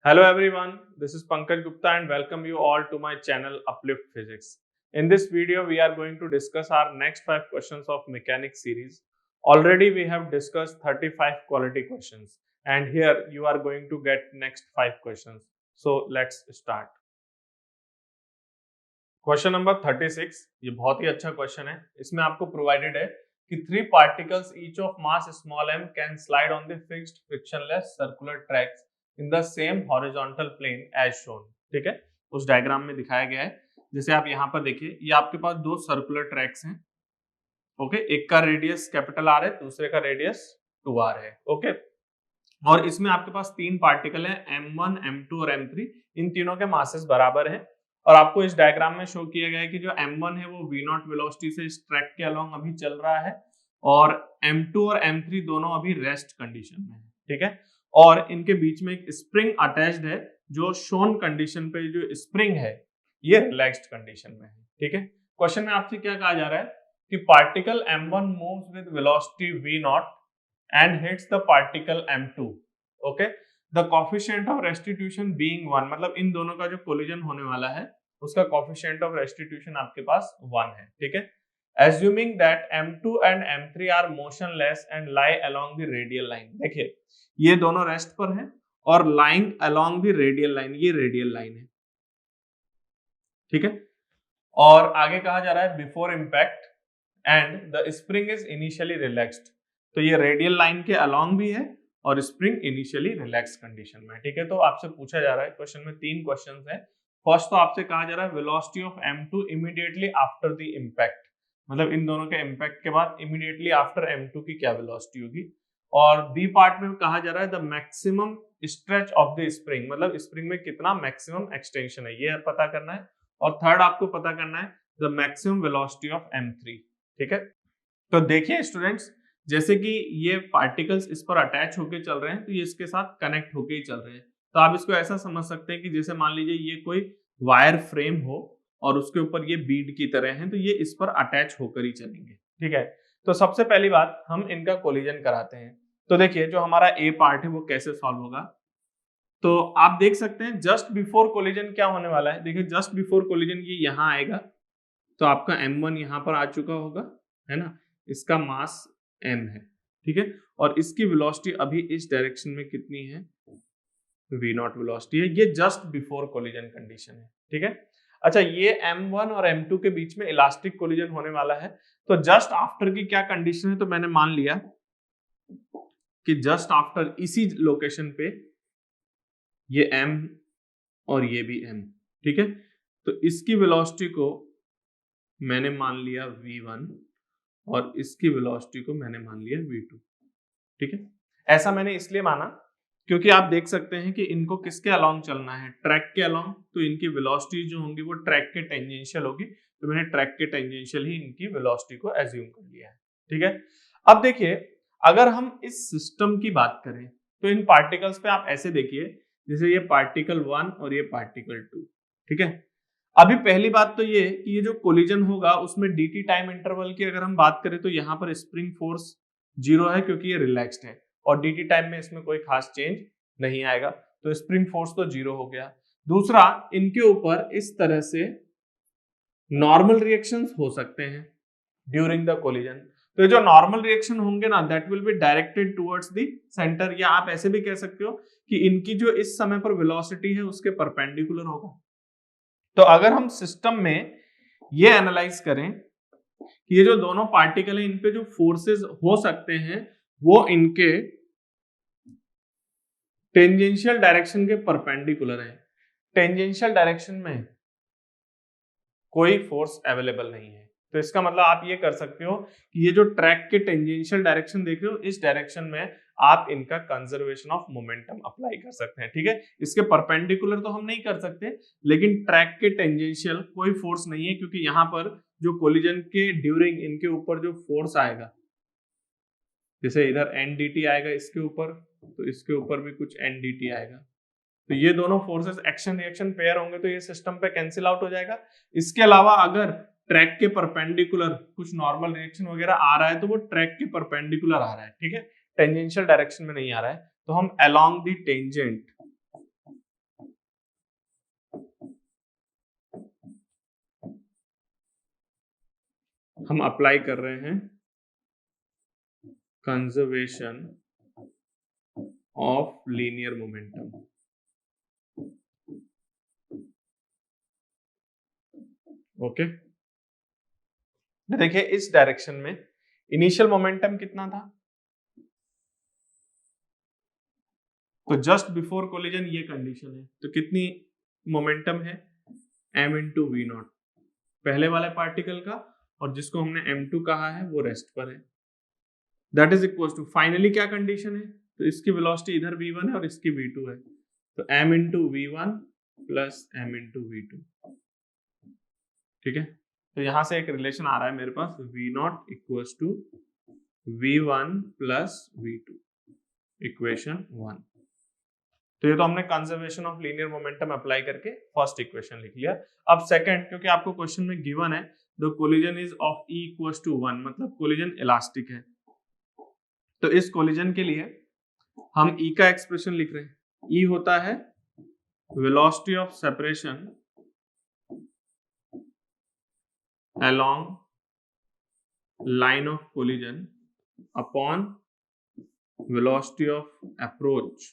Hello everyone, this is Pankaj Gupta and welcome you all to my channel Uplift Physics. In this video, we are going to discuss our next 5 questions of mechanics series. Already we have discussed 35 quality questions and here you are going to get next 5 questions. So let's start. Question number 36 ये बहुत ही अच्छा question है। इसमें आपको provided है कि 3 particles each of mass small m can slide on the fixed frictionless circular tracks in the same horizontal plane as shown. ठीक है, उस डायग्राम में दिखाया गया है। जैसे आप यहाँ पर देखिए, ये आपके पास दो सर्कुलर ट्रैक्स हैं। ओके, एक का रेडियस कैपिटल आर है, दूसरे का रेडियस 2r है। ओके, और इसमें आपके पास 3 पार्टिकल है m1, m2 और m3। इन तीनों के मासेस बराबर है और आपको इस डायग्राम में शो किया गया है कि जो m1 है वो v0 वेलोसिटी से इस ट्रैक के अलोंग अभी चल रहा है और m2 और m3 दोनों अभी रेस्ट कंडीशन में है। ठीक है, और इनके बीच में एक स्प्रिंग अटैच्ड है जो शोन कंडीशन पे जो स्प्रिंग है ये रिलैक्स्ड कंडीशन में है। ठीक है, क्वेश्चन में आपसे क्या कहा जा रहा है कि particle m1 moves with velocity v0 and hits the particle m2. okay, the coefficient of restitution being 1, मतलब इन दोनों का जो कोलिजन होने वाला है उसका coefficient of restitution आपके पास 1 है। ठीक है, assuming that m2 and m3 are motionless and lie along the radial line। देखिए, ये दोनों रेस्ट पर हैं और lying along the radial line, ये रेडियल लाइन है। ठीक है, और आगे कहा जा रहा है before impact and the spring is initially relaxed. तो ये रेडियल लाइन के अलोंग भी है और स्प्रिंग इनिशियली रिलैक्स कंडीशन में है। ठीक है, तो आपसे पूछा जा रहा है, क्वेश्चन में 3 क्वेश्चंस हैं। फर्स्ट तो आपसे कहा जा रहा है velocity of m2 immediately after the impact, मतलब इन दोनों के इम्पैक्ट के बाद इमीडिएटली आफ्टर m2 की क्या वेलोसिटी होगी। और बी पार्ट में कहा जा रहा है the maximum stretch of the spring, मतलब स्प्रिंग में कितना मैक्सिमम एक्सटेंशन है ये पता करना है। और थर्ड आपको पता करना है the maximum velocity of m3। ठीक है, तो देखिए स्टूडेंट्स, जैसे कि ये पार्टिकल्स इस पर अटैच होके चल रहे हैं तो ये इसके साथ कनेक्ट होके ही चल रहे हैं। तो आप इसको ऐसा समझ सकते हैं कि जैसे मान लीजिए ये कोई वायर फ्रेम हो और उसके ऊपर ये बीड की तरह है, तो ये इस पर अटैच होकर ही चलेंगे। ठीक है, तो सबसे पहली बात हम इनका कोलिजन कराते हैं। तो देखिए, जो हमारा ए पार्ट है वो कैसे सॉल्व होगा, तो आप देख सकते हैं जस्ट बिफोर कोलिजन क्या होने वाला है। देखिए, जस्ट बिफोर कोलिजन ये यहाँ आएगा तो आपका m1 यहाँ पर आ चुका होगा, है ना, इसका मास m है। ठीक है, और इसकी वेलोसिटी अभी इस डायरेक्शन में कितनी है, v0 वेलोसिटी है। ये जस्ट बिफोर कोलिजन कंडीशन है। ठीक है, अच्छा, ये m1 और m2 के बीच में इलास्टिक कोलिजन होने वाला है, तो जस्ट आफ्टर की क्या कंडीशन है, तो मैंने मान लिया कि जस्ट आफ्टर इसी लोकेशन पे ये m और ये भी m। ठीक है, तो इसकी वेलोसिटी को मैंने मान लिया v1 और इसकी वेलोसिटी को मैंने मान लिया v2। ठीक है, ऐसा मैंने इसलिए माना क्योंकि आप देख सकते हैं कि इनको किसके अलोंग चलना है, ट्रैक के अलोंग। तो इनकी वेलोसिटी जो होंगी वो ट्रैक के टेंजेंशियल होगी, तो मैंने ट्रैक के टेंजेंशियल ही इनकी वेलोसिटी को एज्यूम कर लिया है। ठीक है, अब देखिए, अगर हम इस सिस्टम की बात करें तो इन पार्टिकल्स पे आप ऐसे देखिए, जैसे ये पार्टिकल 1 और ये पार्टिकल 2। ठीक है, अभी पहली बात तो ये कि ये जो कोलिजन होगा उसमें dt टाइम इंटरवल की अगर हम बात करें तो यहाँ पर स्प्रिंग फोर्स 0 है क्योंकि ये रिलैक्स्ड है और dt टाइम में इसमें कोई खास चेंज नहीं आएगा, तो स्प्रिंग फोर्स तो 0 हो गया। दूसरा, इनके ऊपर इस तरह से नॉर्मल रिएक्शंस हो सकते हैं ड्यूरिंग द कोलिजन। तो जो नॉर्मल रिएक्शन होंगे ना, that will be directed towards the centre, या आप ऐसे भी कह सकते हो कि इनकी जो इस समय पर वेलोसिटी है उसके परपेंडिकुलर होगा। तो अगर हम सिस्टम में ये एनालाइज करें कि ये जो दोनों पार्टिकल हैं इन पे जो फोर्सेस हो सकते हैं वो इनके टेंजेंशियल डायरेक्शन के परपेंडिकुलर है। टेंजेंशियल डायरेक्शन में कोई फोर्स अवेलेबल नहीं है, तो इसका मतलब आप ये कर सकते हो कि ये जो ट्रैक के टेंजेंशियल डायरेक्शन देख रहे हो, इस डायरेक्शन में आप इनका कंजर्वेशन ऑफ मोमेंटम अप्लाई कर सकते हैं। ठीक है, इसके परपेंडिकुलर तो हम नहीं कर सकते, लेकिन ट्रैक के टेंजेंशियल कोई फोर्स नहीं है क्योंकि यहाँ पर जो कोलिजन के ड्यूरिंग इनके ऊपर जो फोर्स आएगा, जैसे इधर NDT आएगा इसके ऊपर, तो इसके ऊपर भी कुछ NDT आएगा, तो ये दोनों फोर्सेस एक्शन रिएक्शन पेयर होंगे तो ये सिस्टम पे कैंसिल आउट हो जाएगा। इसके अलावा अगर ट्रैक के परपेंडिकुलर कुछ नॉर्मल रिएक्शन वगैरह आ रहा है तो वो ट्रैक के परपेंडिकुलर आ रहा है। ठीक है, टेंजेंशियल डायरेक्शन में नहीं आ रहा है, तो हम अलोंग द टेंजेंट हम अप्लाई कर रहे हैं conservation of linear momentum. Okay, देखिए इस डायरेक्शन में इनिशियल मोमेंटम कितना था, तो जस्ट बिफोर कोलिजन ये कंडीशन है, तो कितनी मोमेंटम है m इंटू वी नॉट पहले वाले पार्टिकल का, और जिसको हमने m2 कहा है वो रेस्ट पर है, that is equal to finally क्या कंडीशन है, तो इसकी वेलोसिटी इधर v1 है और इसकी v2 है, तो m into v1 plus m into v2। ठीक है, तो यहां से एक रिलेशन आ रहा है मेरे पास v0 equals to v1 plus v2, equation 1। तो ये तो हमने conservation of linear momentum apply करके फर्स्ट इक्वेशन लिख लिया। अब सेकंड, क्योंकि आपको क्वेश्चन में गिवन है the collision is of E equals to 1, मतलब कोलिजन इलास्टिक है, तो इस कोलिजन के लिए हम E का एक्सप्रेशन लिख रहे हैं। E होता है velocity of separation along line of collision upon velocity of approach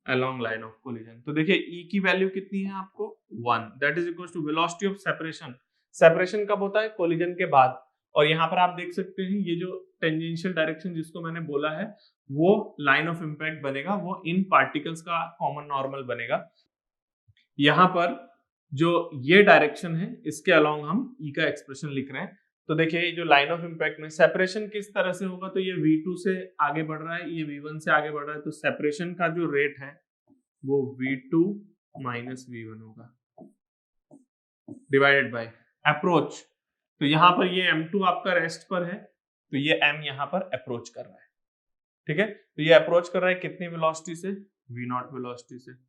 along line of collision। तो देखिए E की वैल्यू कितनी है आपको 1, that is equal to velocity of separation. Separation कब होता है, कोलिजन के बाद, और यहाँ पर आप देख सकते हैं ये जो टेंजेंशियल डायरेक्शन जिसको मैंने बोला है वो लाइन ऑफ इम्पैक्ट बनेगा, वो इन पार्टिकल्स का कॉमन नॉर्मल बनेगा। यहाँ पर जो ये डायरेक्शन है इसके अलोंग हम E का एक्सप्रेशन लिख रहे हैं। तो देखिए जो लाइन ऑफ इम्पैक्ट में सेपरेशन किस तरह से होगा, तो ये V2 से आगे बढ़ रहा है, ये V1 से आगे बढ़ रहा है, तो सेपरेशन का जो रेट है वो V2 माइनस V1 होगा डिवाइडेड बाय अप्रोच। तो यहाँ पर ये M2 आपका रेस्ट पर है, तो ये M यहाँ पर अप्रोच कर रहा है। ठीक है, तो ये अप्रोच कर रहा है कितनी वेलोसिटी से, V0 वेलोसिटी से।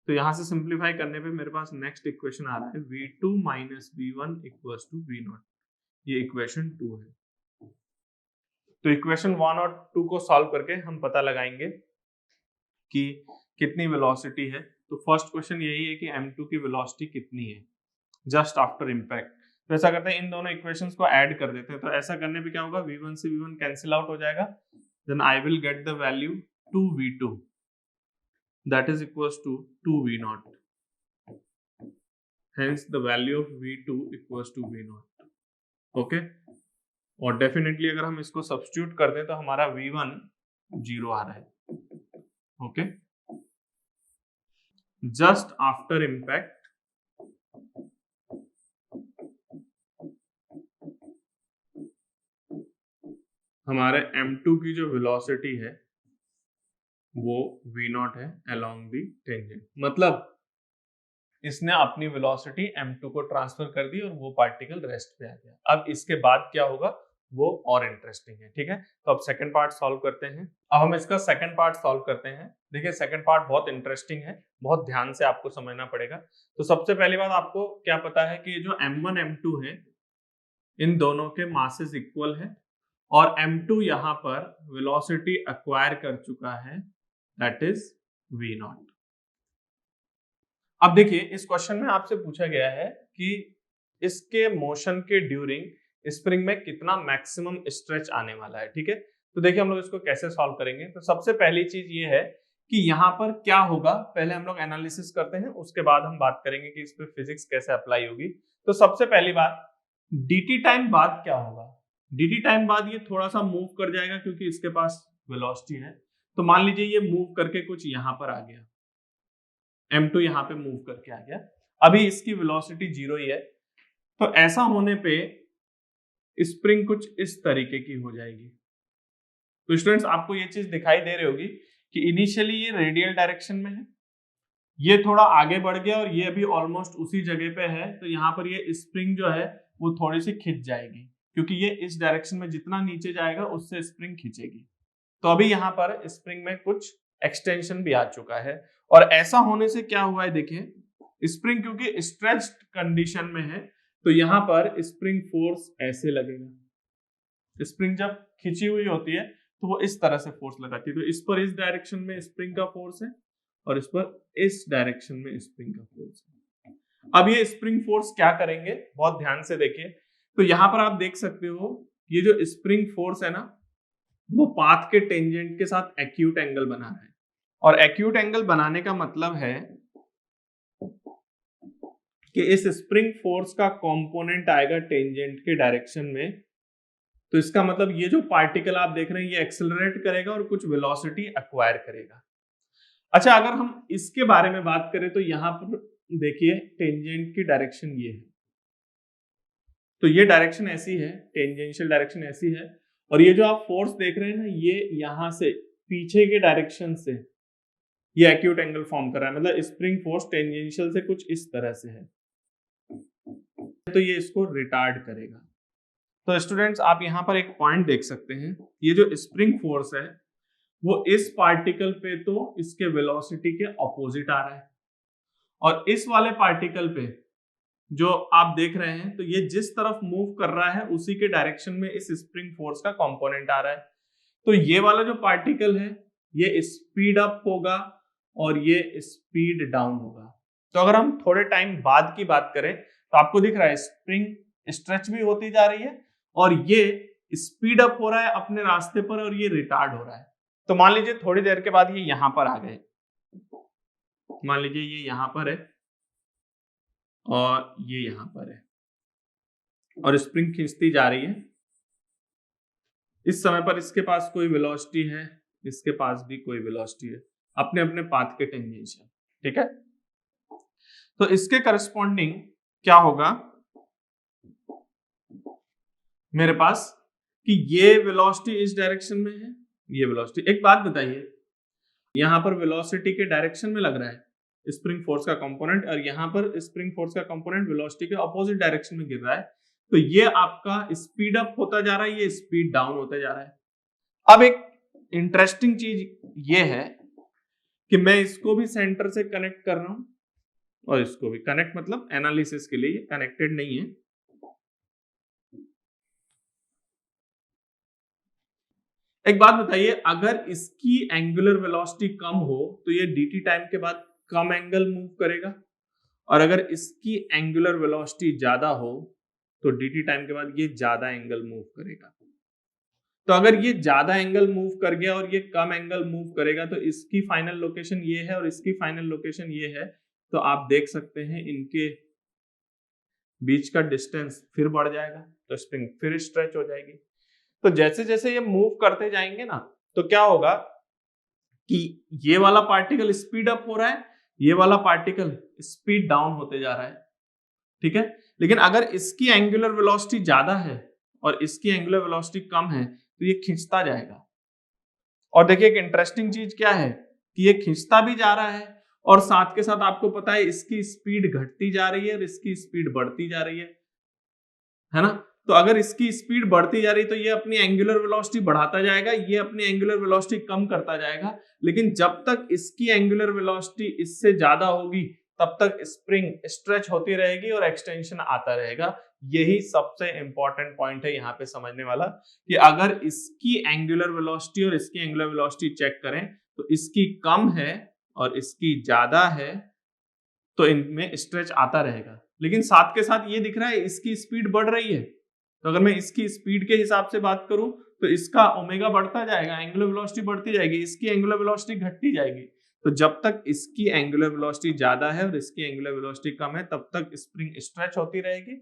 तो यहां से सिंप्लीफाई करने पे मेरे पास नेक्स्ट इक्वेशन आ रहा है V2 minus V1 equals to V0, ये इक्वेशन 2 है। तो इक्वेशन 1 और 2 को सॉल्व करके हम पता लगाएंगे कि कितनी वेलोसिटी है। तो फर्स्ट क्वेश्चन यही है कि M2 की वेलोसिटी कितनी है जस्ट आफ्टर इम्पैक्ट। तो ऐसा करते हैं इन दोनों इक्वेशंस को ऐड कर देते हैं, तो ऐसा करने पे क्या होगा, V1 से V1 कैंसिल आउट हो जाएगा, then I will get the value 2V2 that is equals to 2V0, hence the value of V2 equals to V0। Okay, और डेफिनेटली अगर हम इसको सब्स्टिट्यूट कर दें तो हमारा V1 0 आ रहा है। ओके, जस्ट आफ्टर इम्पैक्ट हमारे M2 की जो वेलोसिटी है वो V0 है along the tangent, मतलब इसने अपनी वेलोसिटी M2 को ट्रांसफर कर दी और वो पार्टिकल रेस्ट पे आ गया। अब इसके बाद क्या होगा वो और इंटरेस्टिंग है। ठीक है, तो अब सेकंड पार्ट सॉल्व करते हैं। अब हम इसका सेकंड पार्ट सॉल्व करते हैं। देखिए सेकंड पार्ट बहुत इंटरेस्टिंग है, बहुत ध्यान से आपको समझना पड़ेगा। तो सबसे पहली बात आपको क्या पता है कि जो M1 M2 है इन दोनों के मासेस इक्वल है, और M2 यहाँ पर वेलोसिटी एक्वायर कर चुका है, दैट इज V0। अब देखिए इस क्वेश्चन में आपसे पूछा गया है कि इसके मोशन के ड्यूरिंग स्प्रिंग में कितना मैक्सिमम स्ट्रेच आने वाला है। ठीक है, तो देखिए हम लोग इसको कैसे सॉल्व करेंगे। तो सबसे पहली चीज ये है कि यहाँ पर क्या होगा, पहले हम लोग एनालिसिस करते हैं, उसके बाद हम बात करेंगे कि इस पे फिजिक्स कैसे अप्लाई होगी। तो सबसे पहली बात, dt टाइम बाद क्या होगा, dt टाइम बाद ये थोड़ा सा मूव कर जाएगा क्योंकि इसके पास वेलोसिटी है। तो मान लीजिए ये मूव करके कुछ यहाँ पर आ गया, M2 यहाँ पे मूव करके आ गया, अभी इसकी वेलोसिटी 0 ही है, तो ऐसा होने पे स्प्रिंग कुछ इस तरीके की हो जाएगी। तो स्टूडेंट्स आपको ये चीज दिखाई दे रही होगी कि इनिशियली ये रेडियल डायरेक्शन में है, ये थोड़ा आगे बढ़ गया और ये अभी ऑलमोस्ट उसी जगह पे है, तो यहाँ पर ये स्प्रिंग जो है वो थोड़ी सी खिंच जाएगी, क्योंकि ये इस डायरेक्शन में जितना नीचे जाएगा उससे स्प्रिंग खींचेगी। तो अभी यहाँ पर स्प्रिंग में कुछ एक्सटेंशन भी आ चुका है, और ऐसा होने से क्या हुआ है, देखिए स्प्रिंग क्योंकि स्ट्रेच्ड कंडीशन में है, तो यहाँ पर स्प्रिंग फोर्स ऐसे लगेगा। स्प्रिंग जब खिंची हुई होती है तो वो इस तरह से फोर्स लगाती है, तो इस पर इस डायरेक्शन में स्प्रिंग का फोर्स है और इस पर इस डायरेक्शन में स्प्रिंग का फोर्स है। अब ये स्प्रिंग फोर्स क्या करेंगे, बहुत ध्यान से देखिए। तो यहां पर आप देख सकते हो ये जो स्प्रिंग फोर्स है ना, वो पाथ के टेंजेंट के साथ एक्यूट एंगल बना रहा है, और एक्यूट एंगल बनाने का मतलब है कि इस स्प्रिंग फोर्स का कंपोनेंट आएगा टेंजेंट के डायरेक्शन में। तो इसका मतलब ये जो पार्टिकल आप देख रहे हैं ये एक्सेलरेट करेगा और कुछ वेलोसिटी एक्वायर करेगा। अच्छा, अगर हम इसके बारे में बात करें तो यहां पर देखिए टेंजेंट की डायरेक्शन ये है, तो ये डायरेक्शन ऐसी है, टेंजेंशियल डायरेक्शन ऐसी है, और ये जो आप फोर्स देख रहे हैं ना, ये यहां से पीछे के डायरेक्शन से ये एक्यूट एंगल फॉर्म कर रहा है, मतलब स्प्रिंग फोर्स टेंजेंशियल से कुछ इस तरह से है, तो ये इसको रिटार्ड करेगा। तो स्टूडेंट्स आप यहां पर एक पॉइंट देख सकते हैं, ये जो स्प्रिंग फोर्स है वो इस पार्टिकल पे तो इसके वेलोसिटी के ऑपोजिट आ रहा है, और इस वाले पार्टिकल पे जो आप देख रहे हैं तो ये जिस तरफ मूव कर रहा है उसी के डायरेक्शन में इस स्प्रिंग फोर्स का कंपोनेंट आ रहा है। तो ये वाला जो पार्टिकल है ये स्पीड अप होगा और ये स्पीड डाउन होगा। तो अगर हम थोड़े टाइम बाद की बात करें तो आपको दिख रहा है स्प्रिंग स्ट्रेच भी होती जा रही है और ये स्पीड अप हो रहा है अपने रास्ते पर और ये रिटार्ड हो रहा है। तो मान लीजिए थोड़ी देर के बाद ये यहां पर आ गए, मान लीजिए ये यहां पर है और ये यहां पर है और स्प्रिंग खींचती जा रही है। इस समय पर इसके पास कोई वेलोसिटी है, इसके पास भी कोई वेलोसिटी है, अपने अपने पाथ के टेंजेंशियल, ठीक है। तो इसके करस्पॉन्डिंग क्या होगा मेरे पास कि ये वेलोसिटी इस डायरेक्शन में है, ये वेलोसिटी। एक बात बताइए, यहां पर वेलोसिटी के डायरेक्शन में लग रहा है स्प्रिंग फोर्स का कंपोनेंट और यहां पर स्प्रिंग फोर्स का कंपोनेंट वेलोसिटी के ऑपोजिट डायरेक्शन में गिर रहा है, तो ये आपका स्पीड अप होता जा रहा है, ये स्पीड डाउन होता जा रहा है। अब एक इंटरेस्टिंग चीज ये है कि मैं इसको भी सेंटर से कनेक्ट कर रहा हूं और इसको भी कनेक्ट, मतलब एनालिसिस के लिए ये कनेक्टेड नहीं है। एक बात बताइए, अगर इसकी एंगुलर वेलोसिटी कम हो तो ये dt टाइम के बाद कम एंगल मूव करेगा, और अगर इसकी एंगुलर वेलोसिटी ज्यादा हो तो dt टाइम के बाद ये ज्यादा एंगल मूव करेगा। तो अगर ये ज्यादा एंगल मूव कर गया और ये कम एंगल मूव करेगा तो इसकी फाइनल लोकेशन ये है और इसकी फाइनल लोकेशन ये है, तो आप देख सकते हैं इनके बीच का डिस्टेंस फिर बढ़ जाएगा, तो स्प्रिंग फिर स्ट्रेच हो जाएगी। तो जैसे जैसे ये मूव करते जाएंगे ना, तो क्या होगा कि ये वाला पार्टिकल स्पीड अप हो रहा है, ये वाला पार्टिकल स्पीड डाउन होते जा रहा है, ठीक है। लेकिन अगर इसकी एंगुलर वेलोसिटी ज्यादा है और इसकी एंगुलर वेलोसिटी कम है तो ये खींचता जाएगा। और देखिए एक इंटरेस्टिंग चीज क्या है कि ये खींचता भी जा रहा है और साथ के साथ आपको पता है इसकी स्पीड घटती जा रही है और इसकी स्पीड बढ़ती जा रही है ना। तो अगर इसकी स्पीड बढ़ती जा रही है तो ये अपनी एंगुलर वेलोसिटी बढ़ाता जाएगा, ये अपनी एंगुलर वेलोसिटी कम करता जाएगा, लेकिन जब तक इसकी एंगुलर वेलोसिटी इससे ज्यादा होगी तब तक स्प्रिंग स्ट्रेच होती रहेगी और एक्सटेंशन आता रहेगा। यही सबसे इंपॉर्टेंट पॉइंट है यहाँ पे समझने वाला कि अगर इसकी एंगुलर वेलोसिटी और इसकी एंगुलर वेलोसिटी चेक करें तो इसकी कम है और इसकी ज्यादा है, तो इनमें स्ट्रेच आता रहेगा। लेकिन साथ के साथ ये दिख रहा है इसकी स्पीड बढ़ रही है, तो अगर मैं इसकी स्पीड के हिसाब से बात करूं तो इसका ओमेगा बढ़ता जाएगा, एंगुलर वेलोसिटी बढ़ती जाएगी, इसकी एंगुलर वेलोसिटी घटती जाएगी। तो जब तक इसकी एंगुलर वेलोसिटी ज्यादा है और इसकी एंगुलर वेलोसिटी कम है तब तक स्प्रिंग स्ट्रेच होती रहेगी।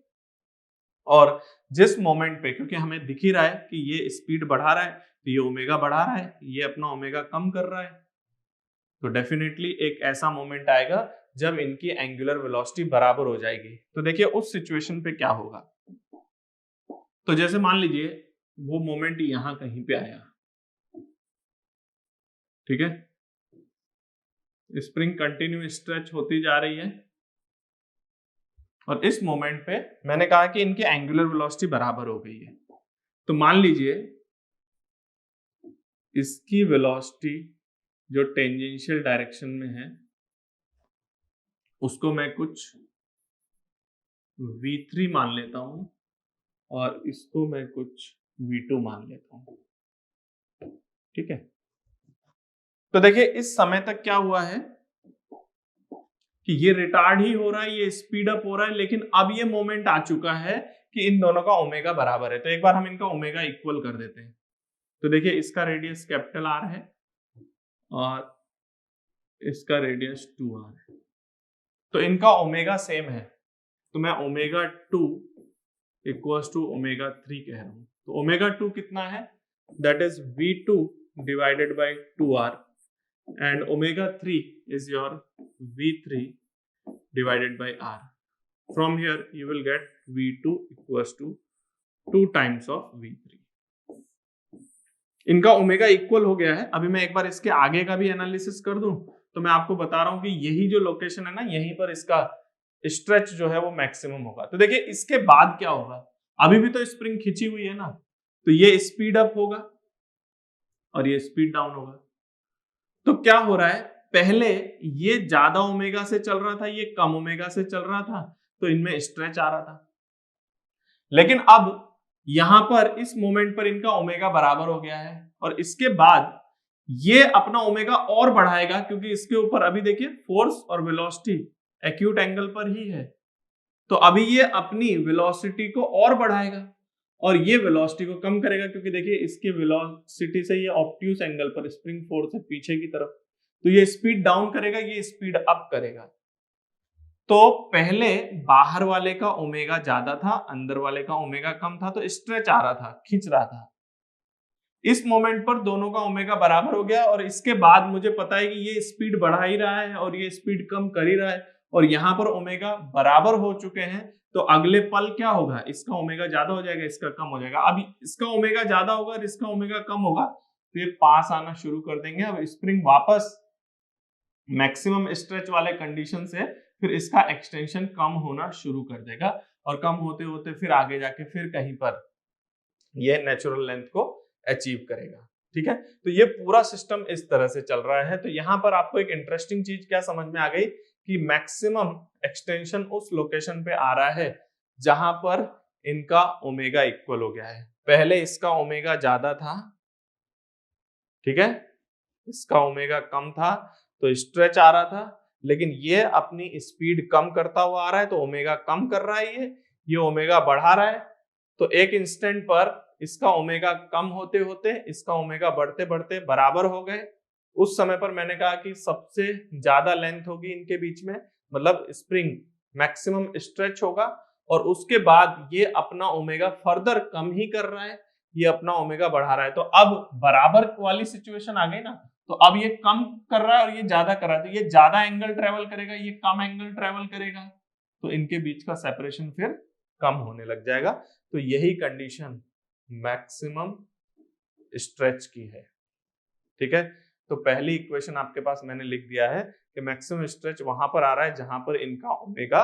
और जिस मोमेंट पे, क्योंकि हमें दिख ही रहा है कि ये स्पीड बढ़ा रहा है तो ये ओमेगा बढ़ा रहा है, ये अपना ओमेगा कम कर रहा है, तो डेफिनेटली एक ऐसा मोमेंट आएगा जब इनकी एंगुलर वेलोसिटी बराबर हो जाएगी। तो देखिए उस सिचुएशन पे क्या होगा, तो जैसे मान लीजिए वो मोमेंट यहां कहीं पे आया, ठीक है, स्प्रिंग कंटिन्यू स्ट्रेच होती जा रही है और इस मोमेंट पे मैंने कहा कि इनकी एंगुलर वेलोसिटी बराबर हो गई है। तो मान लीजिए इसकी वेलोसिटी जो टेंजेंशियल डायरेक्शन में है उसको मैं कुछ v3 मान लेता हूं और इसको मैं कुछ v2 मान लेता हूं, ठीक है। तो देखिए इस समय तक क्या हुआ है कि ये रिटार्ड ही हो रहा है, ये स्पीड अप हो रहा है, लेकिन अब ये मोमेंट आ चुका है कि इन दोनों का ओमेगा बराबर है। तो एक बार हम इनका ओमेगा इक्वल कर देते हैं। तो देखिए इसका रेडियस कैपिटल आर है और इसका रेडियस 2r है, तो इनका ओमेगा सेम है, तो मैं ओमेगा 2 इक्वल्स टू ओमेगा 3 कह रहा हूं। तो ओमेगा 2 कितना है, that is v2 divided by 2r and omega 3 is your v3 divided by r. From here you will get v2 equals to 2 times of v3. इनका ओमेगा इक्वल हो गया है। अभी मैं एक बार इसके आगे का भी एनालिसिस कर दूं तो मैं आपको बता रहा हूं कि यही जो लोकेशन है ना, यहीं पर इसका स्ट्रेच जो है वो मैक्सिमम होगा। तो देखिए इसके बाद क्या होगा, अभी भी तो स्प्रिंग खिंची हुई है ना, तो ये स्पीड अप होगा और ये स्पीड डाउन होगा। तो क्या हो रहा है, पहले ये ज्यादा ओमेगा से चल रहा था, ये कम ओमेगा से चल रहा था, तो इनमें स्ट्रेच आ रहा था। लेकिन अब यहां पर इस मोमेंट पर इनका ओमेगा बराबर हो गया है और इसके बाद ये अपना ओमेगा और बढ़ाएगा, क्योंकि इसके ऊपर अभी देखिए फोर्स और वेलोसिटी एक्यूट एंगल पर ही है। तो अभी ये अपनी वेलोसिटी को और बढ़ाएगा और ये वेलोसिटी को कम करेगा, क्योंकि देखिए इसके वेलोसिटी से ये ऑब्ट्यूस एंगल पर स्प्रिंग फोर्स है पीछे की तरफ, तो ये स्पीड डाउन करेगा, ये स्पीड अप करेगा। तो पहले बाहर वाले का ओमेगा ज्यादा था, अंदर वाले का ओमेगा कम था, तो स्ट्रेच आ रहा था, खींच रहा था। इस मोमेंट पर दोनों का ओमेगा बराबर हो गया और इसके बाद मुझे पता है कि ये स्पीड बढ़ा ही रहा है और ये स्पीड कम कर ही रहा है और यहां पर ओमेगा बराबर हो चुके हैं। तो अगले पल क्या होगा, इसका ओमेगा ज्यादा हो जाएगा, इसका कम हो जाएगा। अब इसका ओमेगा ज्यादा होगा और इसका ओमेगा कम होगा, तो ये पास आना शुरू कर देंगे। अब स्प्रिंग वापस मैक्सिमम स्ट्रेच वाले कंडीशन से फिर इसका एक्सटेंशन कम होना शुरू कर देगा और कम होते होते फिर आगे जाके फिर कहीं पर ये नेचुरल लेंथ को अचीव करेगा। ठीक है, तो ये पूरा सिस्टम इस तरह से चल रहा है। तो यहां पर आपको एक इंटरेस्टिंग चीज क्या समझ में आ गई कि मैक्सिमम एक्सटेंशन उस लोकेशन पे आ रहा है जहां पर इनका ओमेगा इक्वल हो गया है। पहले इसका ओमेगा ज्यादा था, ठीक है, इसका ओमेगा कम था, तो स्ट्रेच आ रहा था, लेकिन ये अपनी स्पीड कम करता हुआ आ रहा है, तो ओमेगा कम कर रहा है, ये ओमेगा बढ़ा रहा है। तो एक इंस्टेंट पर इसका ओमेगा कम होते होते इसका ओमेगा बढ़ते बढ़ते बराबर हो गए। उस समय पर मैंने कहा कि सबसे ज्यादा लेंथ होगी इनके बीच में, मतलब स्प्रिंग मैक्सिमम स्ट्रेच होगा और उसके बाद ये अपना ओमेगा फर्दर कम ही कर रहा है, ये अपना ओमेगा बढ़ा रहा है। तो अब बराबर वाली सिचुएशन आ गई ना, तो अब ये कम कर रहा है और ये ज्यादा कर रहा है, तो ये ज्यादा एंगल ट्रेवल करेगा, ये कम एंगल ट्रेवल करेगा, तो इनके बीच का सेपरेशन फिर कम होने लग जाएगा। तो यही कंडीशन मैक्सिमम स्ट्रेच की है। ठीक है, तो पहली इक्वेशन आपके पास मैंने लिख दिया है कि मैक्सिमम स्ट्रेच वहां पर आ रहा है जहां पर इनका ओमेगा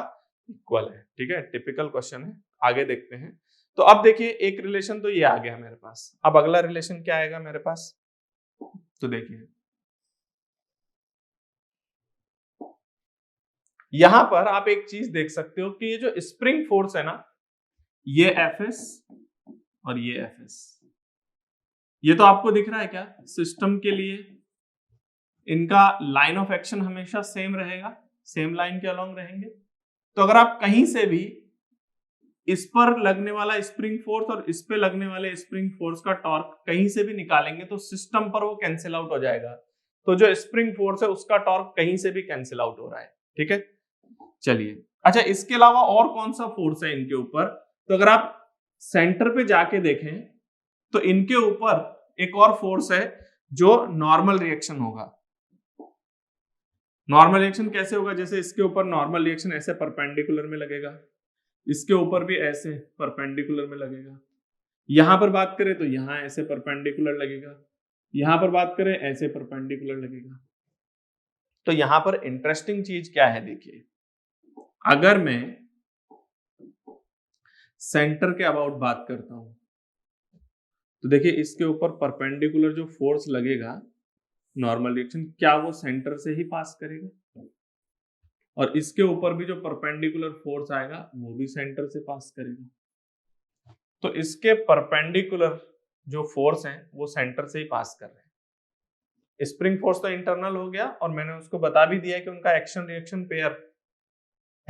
इक्वल है। ठीक है, टिपिकल क्वेश्चन है। आगे देखते हैं। तो अब देखिए एक रिलेशन तो ये आ गया मेरे पास, अब अगला रिलेशन क्या आएगा मेरे पास, तो देखिए यहां पर आप एक चीज देख सकते हो कि ये जो स्प्रिंग फोर्स है ना, ये Fs और ये Fs, ये तो आपको दिख रहा है क्या सिस्टम के लिए इनका लाइन ऑफ एक्शन हमेशा सेम रहेगा, सेम लाइन के अलोंग रहेंगे। तो अगर आप कहीं से भी इस पर लगने वाला स्प्रिंग फोर्स और इस पे लगने वाले स्प्रिंग फोर्स का टॉर्क कहीं से भी निकालेंगे तो सिस्टम पर वो कैंसिल आउट हो जाएगा। तो जो स्प्रिंग फोर्स है उसका टॉर्क कहीं से भी कैंसिल आउट हो रहा है। ठीक है, चलिए अच्छा, इसके अलावा और कौन सा फोर्स है इनके ऊपर, तो अगर आप सेंटर पे जाके देखें तो इनके ऊपर एक और फोर्स है जो नॉर्मल रिएक्शन होगा। नॉर्मल रिएक्शन कैसे होगा, जैसे इसके ऊपर नॉर्मल रिएक्शन ऐसे परपेंडिकुलर में लगेगा, इसके ऊपर भी ऐसे परपेंडिकुलर में लगेगा, यहां पर बात करें तो यहां ऐसे परपेंडिकुलर लगेगा, यहां पर बात करें ऐसे परपेंडिकुलर लगेगा। तो यहां पर इंटरेस्टिंग चीज क्या है, देखिए अगर मैं सेंटर के अबाउट बात करता हूं तो देखिए इसके ऊपर परपेंडिकुलर जो फोर्स लगेगा नॉर्मल रिएक्शन, क्या वो सेंटर से ही पास करेगा, और इसके ऊपर भी जो परपेंडिकुलर फोर्स आएगा वो भी सेंटर से पास करेगा। तो इसके परपेंडिकुलर जो फोर्स हैं वो सेंटर से ही पास कर रहे हैं। स्प्रिंग फोर्स तो इंटरनल हो गया और मैंने उसको बता भी दिया कि उनका एक्शन रिएक्शन पेयर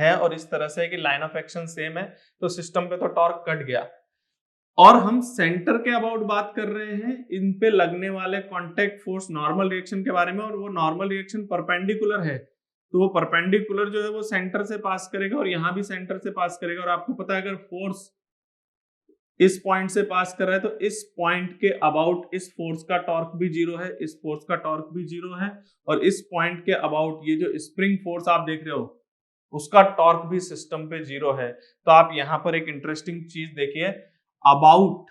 है और इस तरह से है कि लाइन ऑफ एक्शन सेम है, तो सिस्टम पे तो टॉर्क कट गया। और हम सेंटर के अबाउट बात कर रहे हैं, इन पे लगने वाले कांटेक्ट फोर्स नॉर्मल रिएक्शन के बारे में, और वो नॉर्मल रिएक्शन परपेंडिकुलर है, तो वो परपेंडिकुलर जो है वो सेंटर से पास करेगा और यहां भी सेंटर से पास करेगा। और आपको पता है अगर फोर्स इस पॉइंट से पास कर रहा है तो इस पॉइंट के अबाउट इस फोर्स का टॉर्क भी जीरो है, इस फोर्स का टॉर्क भी जीरो है, और इस पॉइंट के अबाउट ये जो स्प्रिंग फोर्स आप देख रहे हो उसका टॉर्क भी सिस्टम पे जीरो है। तो आप यहां पर एक इंटरेस्टिंग चीज देखिए, about